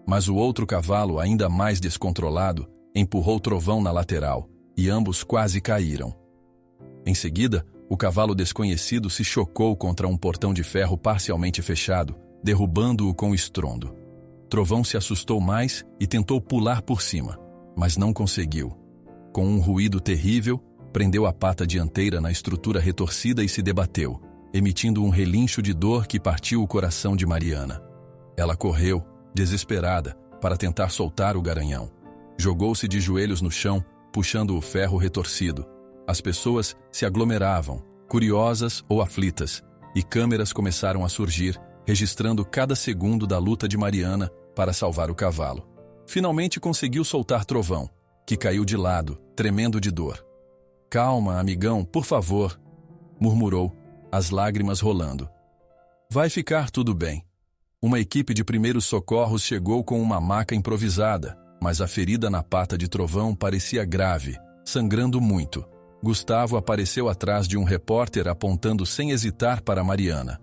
Mas o outro cavalo, ainda mais descontrolado, empurrou Trovão na lateral, e ambos quase caíram. Em seguida, o cavalo desconhecido se chocou contra um portão de ferro parcialmente fechado, derrubando-o com estrondo. Trovão se assustou mais e tentou pular por cima, mas não conseguiu. Com um ruído terrível, prendeu a pata dianteira na estrutura retorcida e se debateu, emitindo um relincho de dor que partiu o coração de Mariana. Ela correu, desesperada, para tentar soltar o garanhão. Jogou-se de joelhos no chão, puxando o ferro retorcido. As pessoas se aglomeravam, curiosas ou aflitas, e câmeras começaram a surgir, registrando cada segundo da luta de Mariana para salvar o cavalo. Finalmente conseguiu soltar Trovão, que caiu de lado, tremendo de dor. "Calma, amigão, por favor", murmurou, as lágrimas rolando. "Vai ficar tudo bem." Uma equipe de primeiros socorros chegou com uma maca improvisada, mas a ferida na pata de Trovão parecia grave, sangrando muito. Gustavo apareceu atrás de um repórter apontando sem hesitar para Mariana.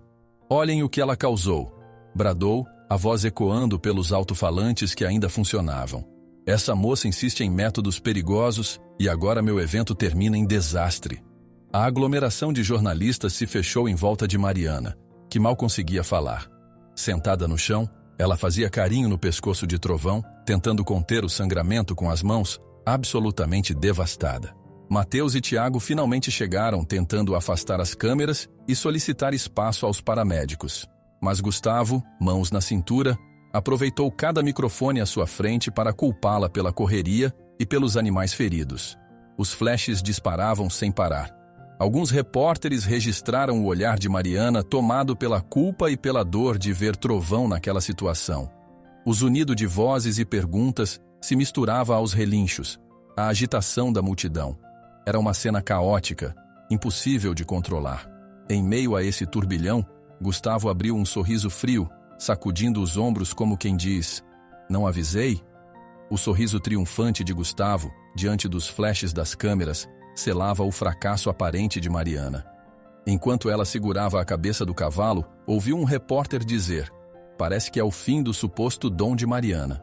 "Olhem o que ela causou", bradou, a voz ecoando pelos alto-falantes que ainda funcionavam. "Essa moça insiste em métodos perigosos e agora meu evento termina em desastre." A aglomeração de jornalistas se fechou em volta de Mariana, que mal conseguia falar. Sentada no chão, ela fazia carinho no pescoço de Trovão, tentando conter o sangramento com as mãos, absolutamente devastada. Mateus e Tiago finalmente chegaram, tentando afastar as câmeras e solicitar espaço aos paramédicos. Mas Gustavo, mãos na cintura, aproveitou cada microfone à sua frente para culpá-la pela correria e pelos animais feridos. Os flashes disparavam sem parar. Alguns repórteres registraram o olhar de Mariana tomado pela culpa e pela dor de ver Trovão naquela situação. O zunido de vozes e perguntas se misturava aos relinchos, à agitação da multidão. Era uma cena caótica, impossível de controlar. Em meio a esse turbilhão, Gustavo abriu um sorriso frio, sacudindo os ombros como quem diz: "Não avisei?" O sorriso triunfante de Gustavo, diante dos flashes das câmeras, selava o fracasso aparente de Mariana. Enquanto ela segurava a cabeça do cavalo, ouviu um repórter dizer: "Parece que é o fim do suposto dom de Mariana."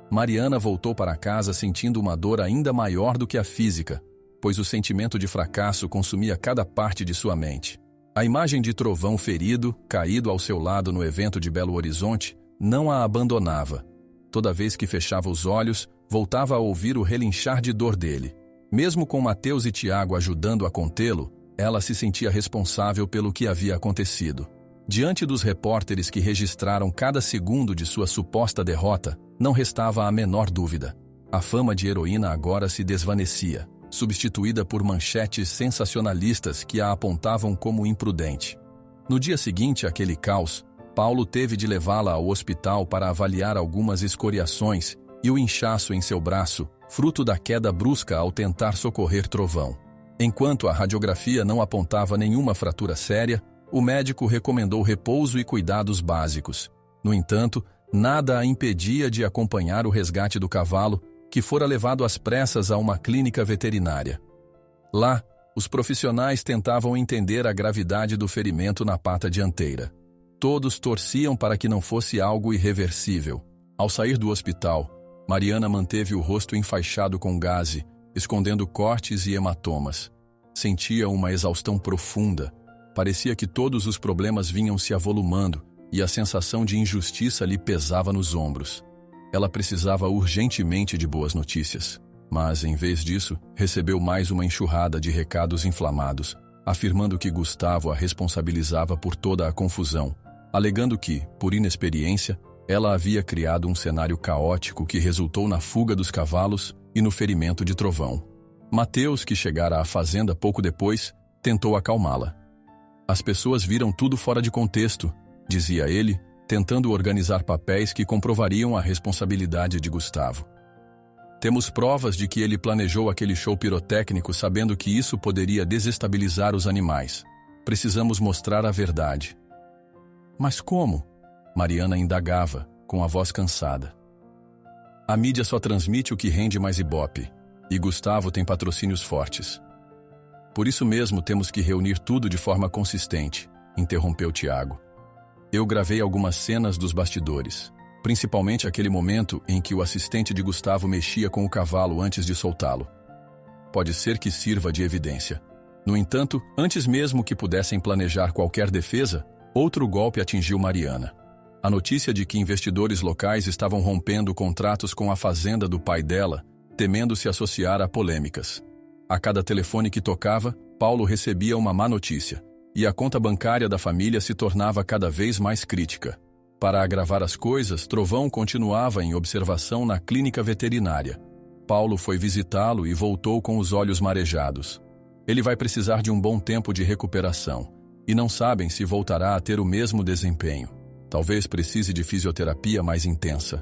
Mariana voltou para casa sentindo uma dor ainda maior do que a física, pois o sentimento de fracasso consumia cada parte de sua mente. A imagem de Trovão ferido, caído ao seu lado no evento de Belo Horizonte, não a abandonava. Toda vez que fechava os olhos, voltava a ouvir o relinchar de dor dele. Mesmo com Mateus e Tiago ajudando a contê-lo, ela se sentia responsável pelo que havia acontecido. Diante dos repórteres que registraram cada segundo de sua suposta derrota, não restava a menor dúvida. A fama de heroína agora se desvanecia, substituída por manchetes sensacionalistas que a apontavam como imprudente. No dia seguinte àquele caos, Paulo teve de levá-la ao hospital para avaliar algumas escoriações e o inchaço em seu braço, fruto da queda brusca ao tentar socorrer Trovão. Enquanto a radiografia não apontava nenhuma fratura séria, o médico recomendou repouso e cuidados básicos. No entanto, nada a impedia de acompanhar o resgate do cavalo, que fora levado às pressas a uma clínica veterinária. Lá, os profissionais tentavam entender a gravidade do ferimento na pata dianteira. Todos torciam para que não fosse algo irreversível. Ao sair do hospital, Mariana manteve o rosto enfaixado com gaze, escondendo cortes e hematomas. Sentia uma exaustão profunda. Parecia que todos os problemas vinham se avolumando e a sensação de injustiça lhe pesava nos ombros. Ela precisava urgentemente de boas notícias, mas, em vez disso, recebeu mais uma enxurrada de recados inflamados, afirmando que Gustavo a responsabilizava por toda a confusão, alegando que, por inexperiência, ela havia criado um cenário caótico que resultou na fuga dos cavalos e no ferimento de Trovão. Mateus, que chegara à fazenda pouco depois, tentou acalmá-la. "As pessoas viram tudo fora de contexto", dizia ele, tentando organizar papéis que comprovariam a responsabilidade de Gustavo. "Temos provas de que ele planejou aquele show pirotécnico sabendo que isso poderia desestabilizar os animais. Precisamos mostrar a verdade." "Mas como?" Mariana indagava, com a voz cansada. "A mídia só transmite o que rende mais ibope, e Gustavo tem patrocínios fortes. Por isso mesmo temos que reunir tudo de forma consistente", interrompeu Tiago. "Eu gravei algumas cenas dos bastidores, principalmente aquele momento em que o assistente de Gustavo mexia com o cavalo antes de soltá-lo. Pode ser que sirva de evidência. No entanto, antes mesmo que pudessem planejar qualquer defesa, outro golpe atingiu Mariana. A notícia de que investidores locais estavam rompendo contratos com a fazenda do pai dela, temendo se associar a polêmicas. A cada telefone que tocava, Paulo recebia uma má notícia, e a conta bancária da família se tornava cada vez mais crítica. Para agravar as coisas, Trovão continuava em observação na clínica veterinária. Paulo foi visitá-lo e voltou com os olhos marejados. Ele vai precisar de um bom tempo de recuperação, e não sabem se voltará a ter o mesmo desempenho. Talvez precise de fisioterapia mais intensa.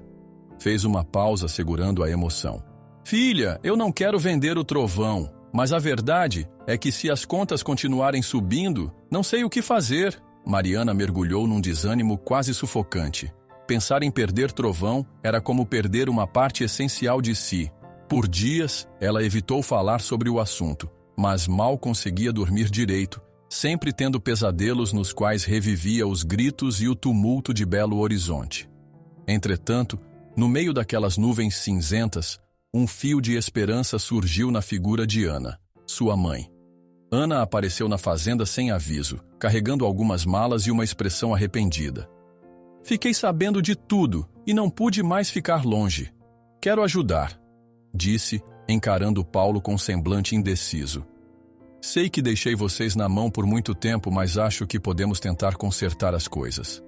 Fez uma pausa segurando a emoção. Filha, eu não quero vender o Trovão, mas a verdade é que se as contas continuarem subindo, não sei o que fazer. Mariana mergulhou num desânimo quase sufocante. Pensar em perder Trovão era como perder uma parte essencial de si. Por dias, ela evitou falar sobre o assunto, mas mal conseguia dormir direito, sempre tendo pesadelos nos quais revivia os gritos e o tumulto de Belo Horizonte. Entretanto, no meio daquelas nuvens cinzentas, um fio de esperança surgiu na figura de Ana, sua mãe. Ana apareceu na fazenda sem aviso, carregando algumas malas e uma expressão arrependida. Fiquei sabendo de tudo e não pude mais ficar longe. Quero ajudar, disse, encarando Paulo com semblante indeciso. Sei que deixei vocês na mão por muito tempo, mas acho que podemos tentar consertar as coisas.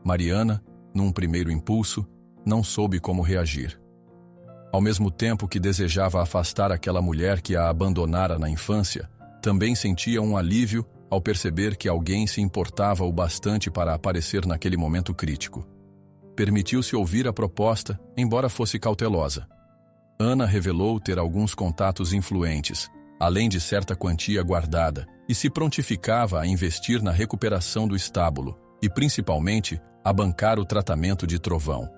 Mariana, num primeiro impulso, não soube como reagir. Ao mesmo tempo que desejava afastar aquela mulher que a abandonara na infância, também sentia um alívio ao perceber que alguém se importava o bastante para aparecer naquele momento crítico. Permitiu-se ouvir a proposta, embora fosse cautelosa. Ana revelou ter alguns contatos influentes, além de certa quantia guardada, e se prontificava a investir na recuperação do estábulo e, principalmente, a bancar o tratamento de Trovão.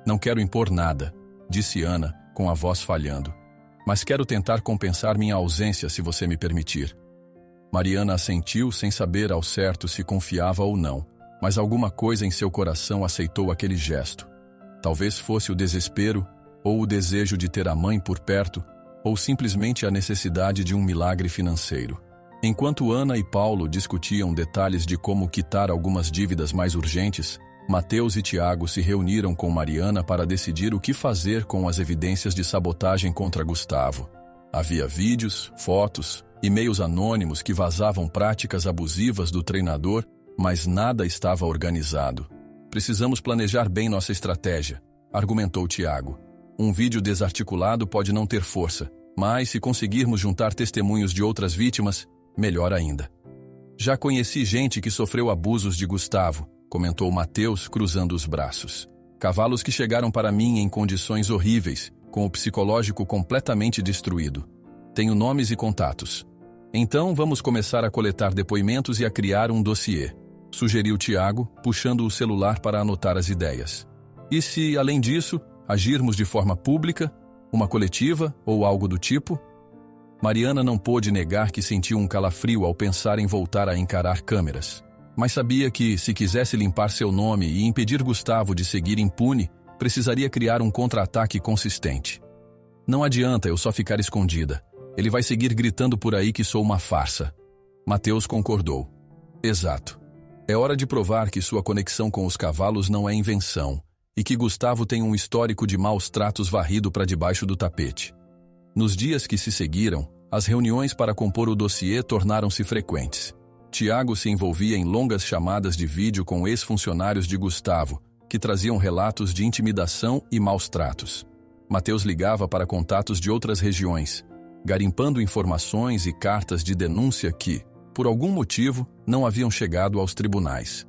Não quero impor nada, disse Ana, com a voz falhando. Mas quero tentar compensar minha ausência, se você me permitir. Mariana assentiu sem saber ao certo se confiava ou não, mas alguma coisa em seu coração aceitou aquele gesto. Talvez fosse o desespero, ou o desejo de ter a mãe por perto, ou simplesmente a necessidade de um milagre financeiro. Enquanto Ana e Paulo discutiam detalhes de como quitar algumas dívidas mais urgentes, Mateus e Tiago se reuniram com Mariana para decidir o que fazer com as evidências de sabotagem contra Gustavo. Havia vídeos, fotos, e-mails anônimos que vazavam práticas abusivas do treinador, mas nada estava organizado. Precisamos planejar bem nossa estratégia, argumentou Tiago. Um vídeo desarticulado pode não ter força, mas se conseguirmos juntar testemunhos de outras vítimas, melhor ainda. Já conheci gente que sofreu abusos de Gustavo, comentou Mateus, cruzando os braços. Cavalos que chegaram para mim em condições horríveis, com o psicológico completamente destruído. Tenho nomes e contatos. Então vamos começar a coletar depoimentos e a criar um dossiê, sugeriu Tiago, puxando o celular para anotar as ideias. E se, além disso, agirmos de forma pública, uma coletiva ou algo do tipo? Mariana não pôde negar que sentiu um calafrio ao pensar em voltar a encarar câmeras. Mas sabia que, se quisesse limpar seu nome e impedir Gustavo de seguir impune, precisaria criar um contra-ataque consistente. Não adianta eu só ficar escondida. Ele vai seguir gritando por aí que sou uma farsa. Mateus concordou. Exato. É hora de provar que sua conexão com os cavalos não é invenção e que Gustavo tem um histórico de maus tratos varrido para debaixo do tapete. Nos dias que se seguiram, as reuniões para compor o dossiê tornaram-se frequentes. Tiago se envolvia em longas chamadas de vídeo com ex-funcionários de Gustavo, que traziam relatos de intimidação e maus tratos. Mateus ligava para contatos de outras regiões, garimpando informações e cartas de denúncia que, por algum motivo, não haviam chegado aos tribunais.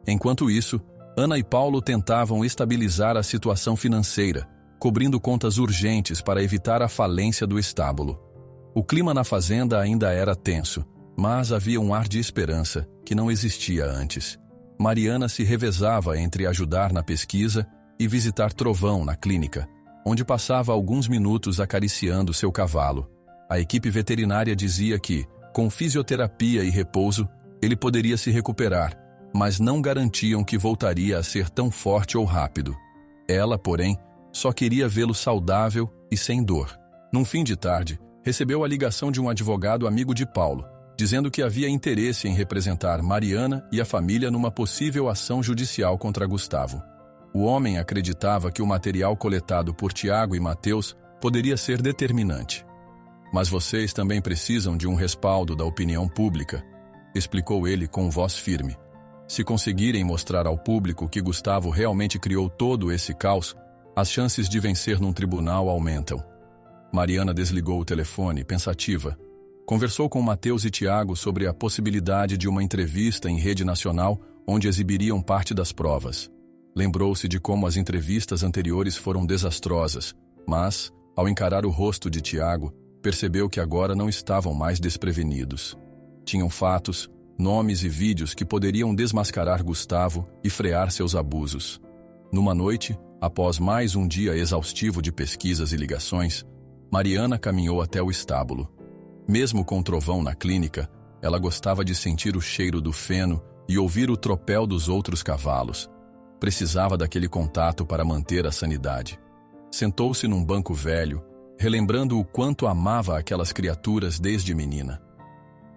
Enquanto isso, Ana e Paulo tentavam estabilizar a situação financeira, cobrindo contas urgentes para evitar a falência do estábulo. O clima na fazenda ainda era tenso, mas havia um ar de esperança que não existia antes. Mariana se revezava entre ajudar na pesquisa e visitar Trovão na clínica, onde passava alguns minutos acariciando seu cavalo. A equipe veterinária dizia que, com fisioterapia e repouso, ele poderia se recuperar, mas não garantiam que voltaria a ser tão forte ou rápido. Ela, porém, só queria vê-lo saudável e sem dor. Num fim de tarde, recebeu a ligação de um advogado amigo de Paulo, dizendo que havia interesse em representar Mariana e a família numa possível ação judicial contra Gustavo. O homem acreditava que o material coletado por Tiago e Mateus poderia ser determinante. Mas vocês também precisam de um respaldo da opinião pública, explicou ele com voz firme. Se conseguirem mostrar ao público que Gustavo realmente criou todo esse caos, as chances de vencer num tribunal aumentam. Mariana desligou o telefone, pensativa. Conversou com Mateus e Tiago sobre a possibilidade de uma entrevista em rede nacional onde exibiriam parte das provas. Lembrou-se de como as entrevistas anteriores foram desastrosas, mas, ao encarar o rosto de Tiago, percebeu que agora não estavam mais desprevenidos. Tinham fatos, nomes e vídeos que poderiam desmascarar Gustavo e frear seus abusos. Numa noite, após mais um dia exaustivo de pesquisas e ligações, Mariana caminhou até o estábulo. Mesmo com o trovão na clínica, ela gostava de sentir o cheiro do feno e ouvir o tropel dos outros cavalos. Precisava daquele contato para manter a sanidade. Sentou-se num banco velho, relembrando o quanto amava aquelas criaturas desde menina.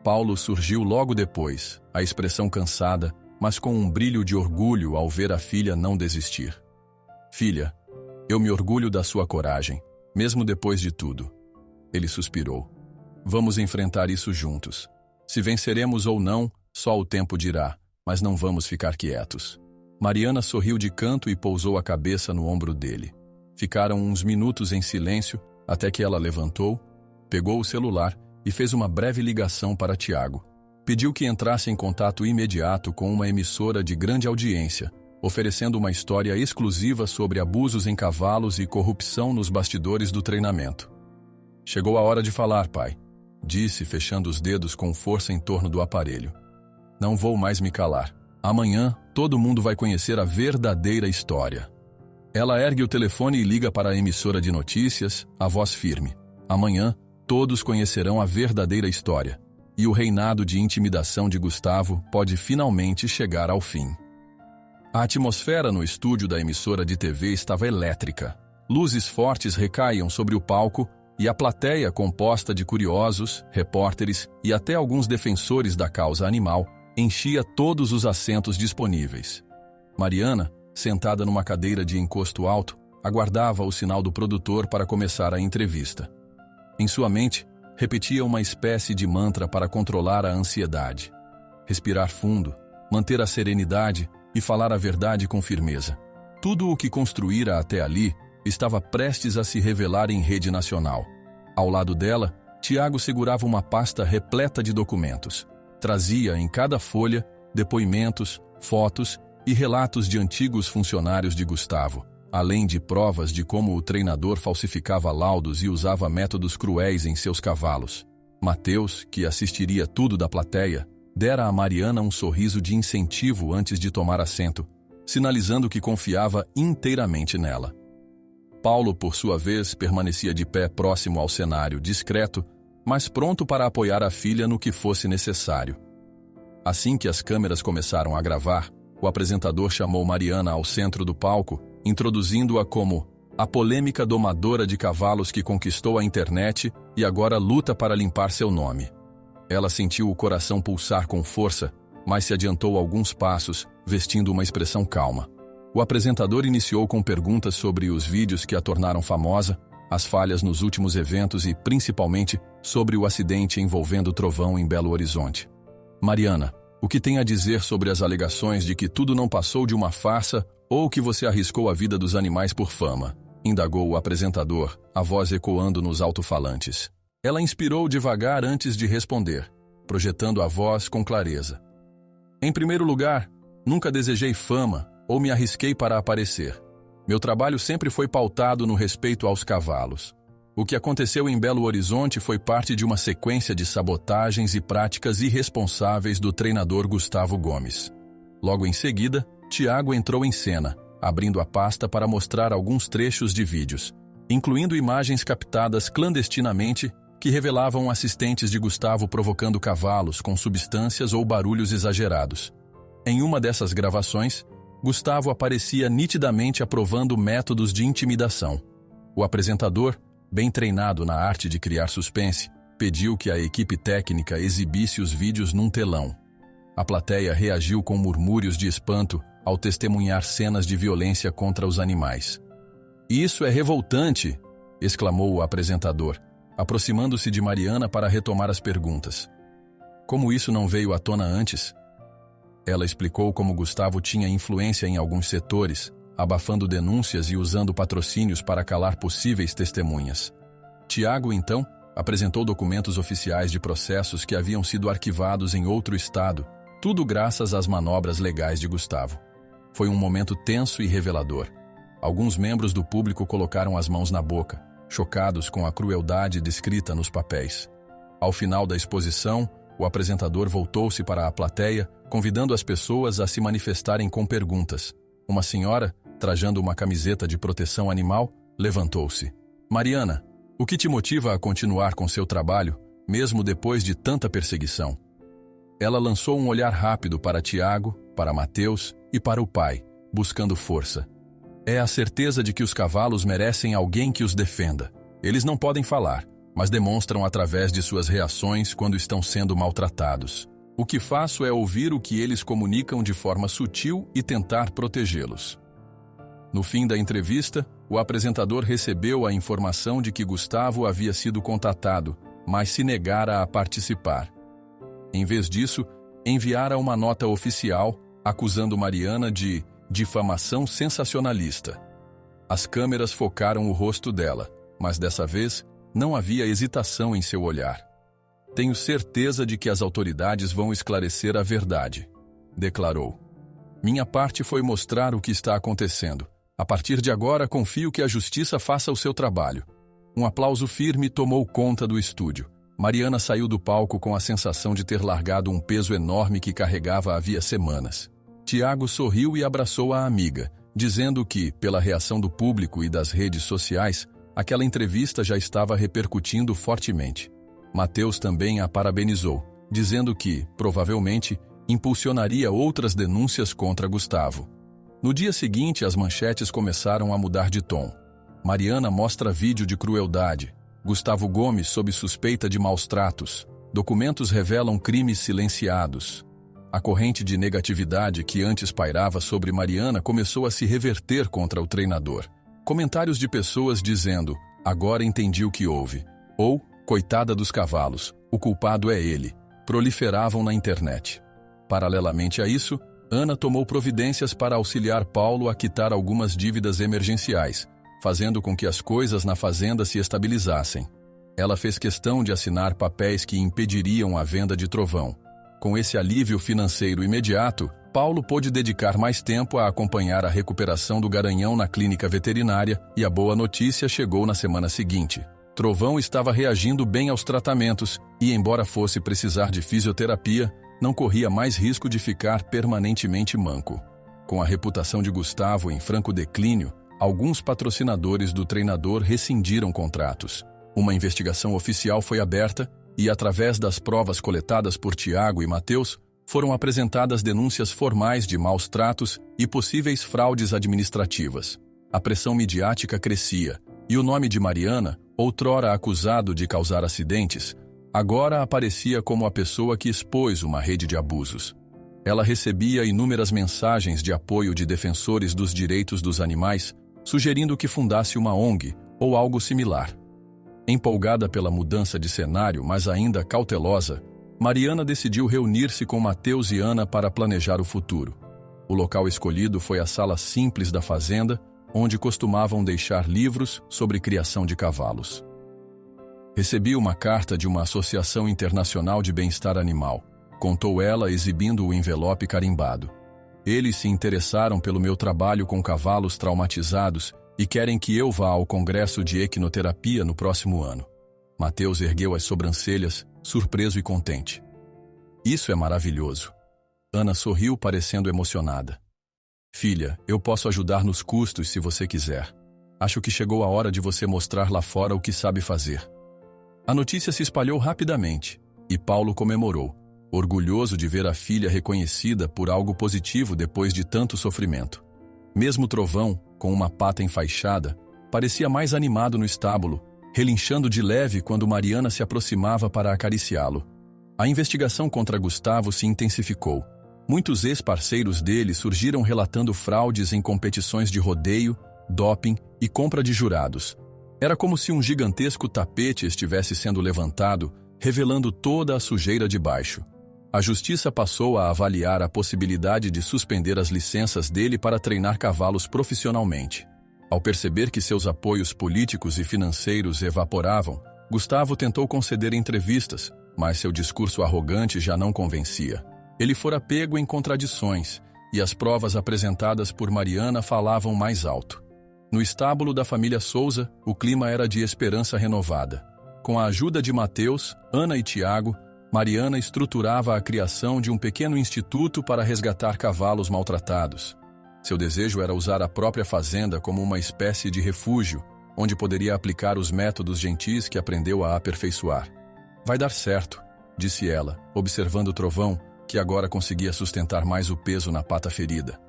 Paulo surgiu logo depois, a expressão cansada, mas com um brilho de orgulho ao ver a filha não desistir. Filha, eu me orgulho da sua coragem, mesmo depois de tudo. Ele suspirou. Vamos enfrentar isso juntos. Se venceremos ou não, só o tempo dirá, mas não vamos ficar quietos. Mariana sorriu de canto e pousou a cabeça no ombro dele. Ficaram uns minutos em silêncio, até que ela levantou, pegou o celular e fez uma breve ligação para Tiago. Pediu que entrasse em contato imediato com uma emissora de grande audiência, oferecendo uma história exclusiva sobre abusos em cavalos e corrupção nos bastidores do treinamento. Chegou a hora de falar, pai, disse, fechando os dedos com força em torno do aparelho. Não vou mais me calar. Amanhã, todo mundo vai conhecer a verdadeira história. Ela ergue o telefone e liga para a emissora de notícias, a voz firme. Amanhã, todos conhecerão a verdadeira história. E o reinado de intimidação de Gustavo pode finalmente chegar ao fim. A atmosfera no estúdio da emissora de TV estava elétrica. Luzes fortes recaíam sobre o palco e a plateia, composta de curiosos, repórteres e até alguns defensores da causa animal, enchia todos os assentos disponíveis. Mariana, sentada numa cadeira de encosto alto, aguardava o sinal do produtor para começar a entrevista. Em sua mente, repetia uma espécie de mantra para controlar a ansiedade. Respirar fundo, manter a serenidade e falar a verdade com firmeza. Tudo o que construíra até ali estava prestes a se revelar em rede nacional. Ao lado dela, Tiago segurava uma pasta repleta de documentos. Trazia em cada folha depoimentos, fotos e relatos de antigos funcionários de Gustavo, além de provas de como o treinador falsificava laudos e usava métodos cruéis em seus cavalos. Mateus, que assistiria tudo da plateia, dera a Mariana um sorriso de incentivo antes de tomar assento, sinalizando que confiava inteiramente nela. Paulo, por sua vez, permanecia de pé próximo ao cenário, discreto, mas pronto para apoiar a filha no que fosse necessário. Assim que as câmeras começaram a gravar, o apresentador chamou Mariana ao centro do palco, introduzindo-a como a polêmica domadora de cavalos que conquistou a internet e agora luta para limpar seu nome. Ela sentiu o coração pulsar com força, mas se adiantou alguns passos, vestindo uma expressão calma. O apresentador iniciou com perguntas sobre os vídeos que a tornaram famosa, as falhas nos últimos eventos e, principalmente, sobre o acidente envolvendo o trovão em Belo Horizonte. Mariana, o que tem a dizer sobre as alegações de que tudo não passou de uma farsa ou que você arriscou a vida dos animais por fama? Indagou o apresentador, a voz ecoando nos alto-falantes. Ela inspirou devagar antes de responder, projetando a voz com clareza. Em primeiro lugar, nunca desejei fama ou me arrisquei para aparecer. Meu trabalho sempre foi pautado no respeito aos cavalos. O que aconteceu em Belo Horizonte foi parte de uma sequência de sabotagens e práticas irresponsáveis do treinador Gustavo Gomes. Logo em seguida, Tiago entrou em cena, abrindo a pasta para mostrar alguns trechos de vídeos, incluindo imagens captadas clandestinamente que revelavam assistentes de Gustavo provocando cavalos com substâncias ou barulhos exagerados. Em uma dessas gravações, Gustavo aparecia nitidamente aprovando métodos de intimidação. O apresentador, bem treinado na arte de criar suspense, pediu que a equipe técnica exibisse os vídeos num telão. A plateia reagiu com murmúrios de espanto ao testemunhar cenas de violência contra os animais. "Isso é revoltante!" exclamou o apresentador, aproximando-se de Mariana para retomar as perguntas. "Como isso não veio à tona antes?" Ela explicou como Gustavo tinha influência em alguns setores, abafando denúncias e usando patrocínios para calar possíveis testemunhas. Tiago, então, apresentou documentos oficiais de processos que haviam sido arquivados em outro estado, tudo graças às manobras legais de Gustavo. Foi um momento tenso e revelador. Alguns membros do público colocaram as mãos na boca, chocados com a crueldade descrita nos papéis. Ao final da exposição, o apresentador voltou-se para a plateia, convidando as pessoas a se manifestarem com perguntas. Uma senhora, trajando uma camiseta de proteção animal, levantou-se. Mariana, o que te motiva a continuar com seu trabalho, mesmo depois de tanta perseguição? Ela lançou um olhar rápido para Tiago, para Mateus e para o pai, buscando força. É a certeza de que os cavalos merecem alguém que os defenda. Eles não podem falar, mas demonstram através de suas reações quando estão sendo maltratados. O que faço é ouvir o que eles comunicam de forma sutil e tentar protegê-los. No fim da entrevista, o apresentador recebeu a informação de que Gustavo havia sido contatado, mas se negara a participar. Em vez disso, enviara uma nota oficial acusando Mariana de difamação sensacionalista. As câmeras focaram o rosto dela, mas dessa vez não havia hesitação em seu olhar. Tenho certeza de que as autoridades vão esclarecer a verdade, declarou. Minha parte foi mostrar o que está acontecendo. A partir de agora, confio que a justiça faça o seu trabalho. Um aplauso firme tomou conta do estúdio. Mariana saiu do palco com a sensação de ter largado um peso enorme que carregava havia semanas. Tiago sorriu e abraçou a amiga, dizendo que, pela reação do público e das redes sociais, aquela entrevista já estava repercutindo fortemente. Mateus também a parabenizou, dizendo que, provavelmente, impulsionaria outras denúncias contra Gustavo. No dia seguinte, as manchetes começaram a mudar de tom. Mariana mostra vídeo de crueldade. Gustavo Gomes sob suspeita de maus tratos. Documentos revelam crimes silenciados. A corrente de negatividade que antes pairava sobre Mariana começou a se reverter contra o treinador. Comentários de pessoas dizendo, agora entendi o que houve. Ou, coitada dos cavalos, o culpado é ele. Proliferavam na internet. Paralelamente a isso, Ana tomou providências para auxiliar Paulo a quitar algumas dívidas emergenciais, fazendo com que as coisas na fazenda se estabilizassem. Ela fez questão de assinar papéis que impediriam a venda de Trovão. Com esse alívio financeiro imediato, Paulo pôde dedicar mais tempo a acompanhar a recuperação do garanhão na clínica veterinária e a boa notícia chegou na semana seguinte. Trovão estava reagindo bem aos tratamentos e, embora fosse precisar de fisioterapia, não corria mais risco de ficar permanentemente manco. Com a reputação de Gustavo em franco declínio, alguns patrocinadores do treinador rescindiram contratos. Uma investigação oficial foi aberta e, através das provas coletadas por Tiago e Mateus, foram apresentadas denúncias formais de maus tratos e possíveis fraudes administrativas. A pressão midiática crescia e o nome de Mariana, outrora acusado de causar acidentes, agora aparecia como a pessoa que expôs uma rede de abusos. Ela recebia inúmeras mensagens de apoio de defensores dos direitos dos animais, sugerindo que fundasse uma ONG ou algo similar. Empolgada pela mudança de cenário, mas ainda cautelosa, Mariana decidiu reunir-se com Mateus e Ana para planejar o futuro. O local escolhido foi a sala simples da fazenda, onde costumavam deixar livros sobre criação de cavalos. Recebi uma carta de uma associação internacional de bem-estar animal, contou ela exibindo o envelope carimbado. Eles se interessaram pelo meu trabalho com cavalos traumatizados e querem que eu vá ao congresso de equinoterapia no próximo ano. Mateus ergueu as sobrancelhas, surpreso e contente. Isso é maravilhoso. Ana sorriu, parecendo emocionada. Filha, eu posso ajudar nos custos se você quiser. Acho que chegou a hora de você mostrar lá fora o que sabe fazer. A notícia se espalhou rapidamente, e Paulo comemorou, orgulhoso de ver a filha reconhecida por algo positivo depois de tanto sofrimento. Mesmo Trovão, com uma pata enfaixada, parecia mais animado no estábulo, relinchando de leve quando Mariana se aproximava para acariciá-lo. A investigação contra Gustavo se intensificou. Muitos ex-parceiros dele surgiram relatando fraudes em competições de rodeio, doping e compra de jurados. Era como se um gigantesco tapete estivesse sendo levantado, revelando toda a sujeira de baixo. A justiça passou a avaliar a possibilidade de suspender as licenças dele para treinar cavalos profissionalmente. Ao perceber que seus apoios políticos e financeiros evaporavam, Gustavo tentou conceder entrevistas, mas seu discurso arrogante já não convencia. Ele fora pego em contradições, e as provas apresentadas por Mariana falavam mais alto. No estábulo da família Souza, o clima era de esperança renovada. Com a ajuda de Mateus, Ana e Tiago, Mariana estruturava a criação de um pequeno instituto para resgatar cavalos maltratados. Seu desejo era usar a própria fazenda como uma espécie de refúgio, onde poderia aplicar os métodos gentis que aprendeu a aperfeiçoar. Vai dar certo, disse ela, observando o trovão, que agora conseguia sustentar mais o peso na pata ferida.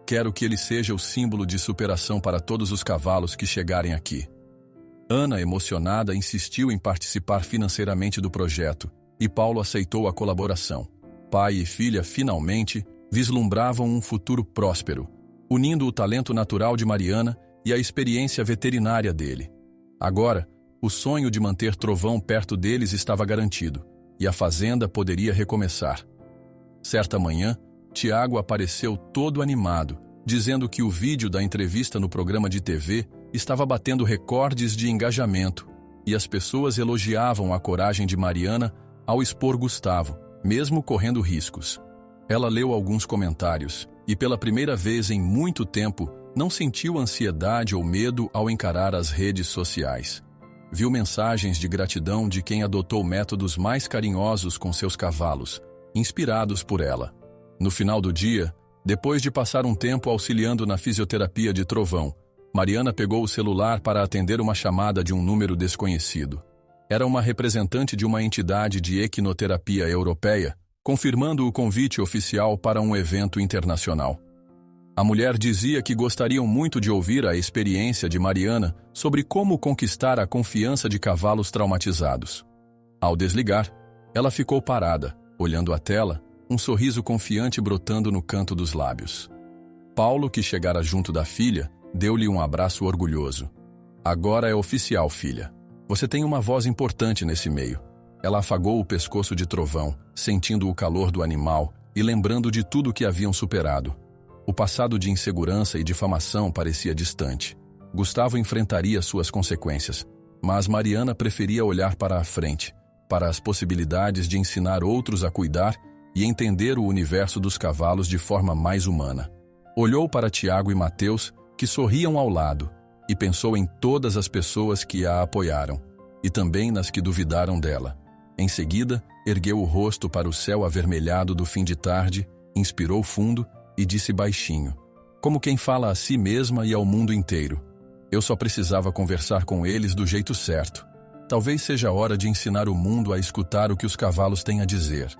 Quero que ele seja o símbolo de superação para todos os cavalos que chegarem aqui. Ana, emocionada, insistiu em participar financeiramente do projeto, e Paulo aceitou a colaboração. Pai e filha, finalmente, vislumbravam um futuro próspero, unindo o talento natural de Mariana e a experiência veterinária dele. Agora, o sonho de manter Trovão perto deles estava garantido, e a fazenda poderia recomeçar. Certa manhã, Tiago apareceu todo animado, dizendo que o vídeo da entrevista no programa de TV estava batendo recordes de engajamento, e as pessoas elogiavam a coragem de Mariana ao expor Gustavo, mesmo correndo riscos. Ela leu alguns comentários e, pela primeira vez em muito tempo, não sentiu ansiedade ou medo ao encarar as redes sociais. Viu mensagens de gratidão de quem adotou métodos mais carinhosos com seus cavalos, inspirados por ela. No final do dia, depois de passar um tempo auxiliando na fisioterapia de Trovão, Mariana pegou o celular para atender uma chamada de um número desconhecido. Era uma representante de uma entidade de equinoterapia europeia, confirmando o convite oficial para um evento internacional. A mulher dizia que gostariam muito de ouvir a experiência de Mariana sobre como conquistar a confiança de cavalos traumatizados. Ao desligar, ela ficou parada, olhando a tela, um sorriso confiante brotando no canto dos lábios. Paulo, que chegara junto da filha, deu-lhe um abraço orgulhoso. Agora é oficial, filha. Você tem uma voz importante nesse meio. Ela afagou o pescoço de Trovão, sentindo o calor do animal e lembrando de tudo que haviam superado. O passado de insegurança e difamação parecia distante. Gustavo enfrentaria suas consequências, mas Mariana preferia olhar para a frente, para as possibilidades de ensinar outros a cuidar e entender o universo dos cavalos de forma mais humana. Olhou para Tiago e Mateus, que sorriam ao lado, e pensou em todas as pessoas que a apoiaram, e também nas que duvidaram dela. Em seguida, ergueu o rosto para o céu avermelhado do fim de tarde, inspirou fundo e disse baixinho, como quem fala a si mesma e ao mundo inteiro: eu só precisava conversar com eles do jeito certo. Talvez seja a hora de ensinar o mundo a escutar o que os cavalos têm a dizer.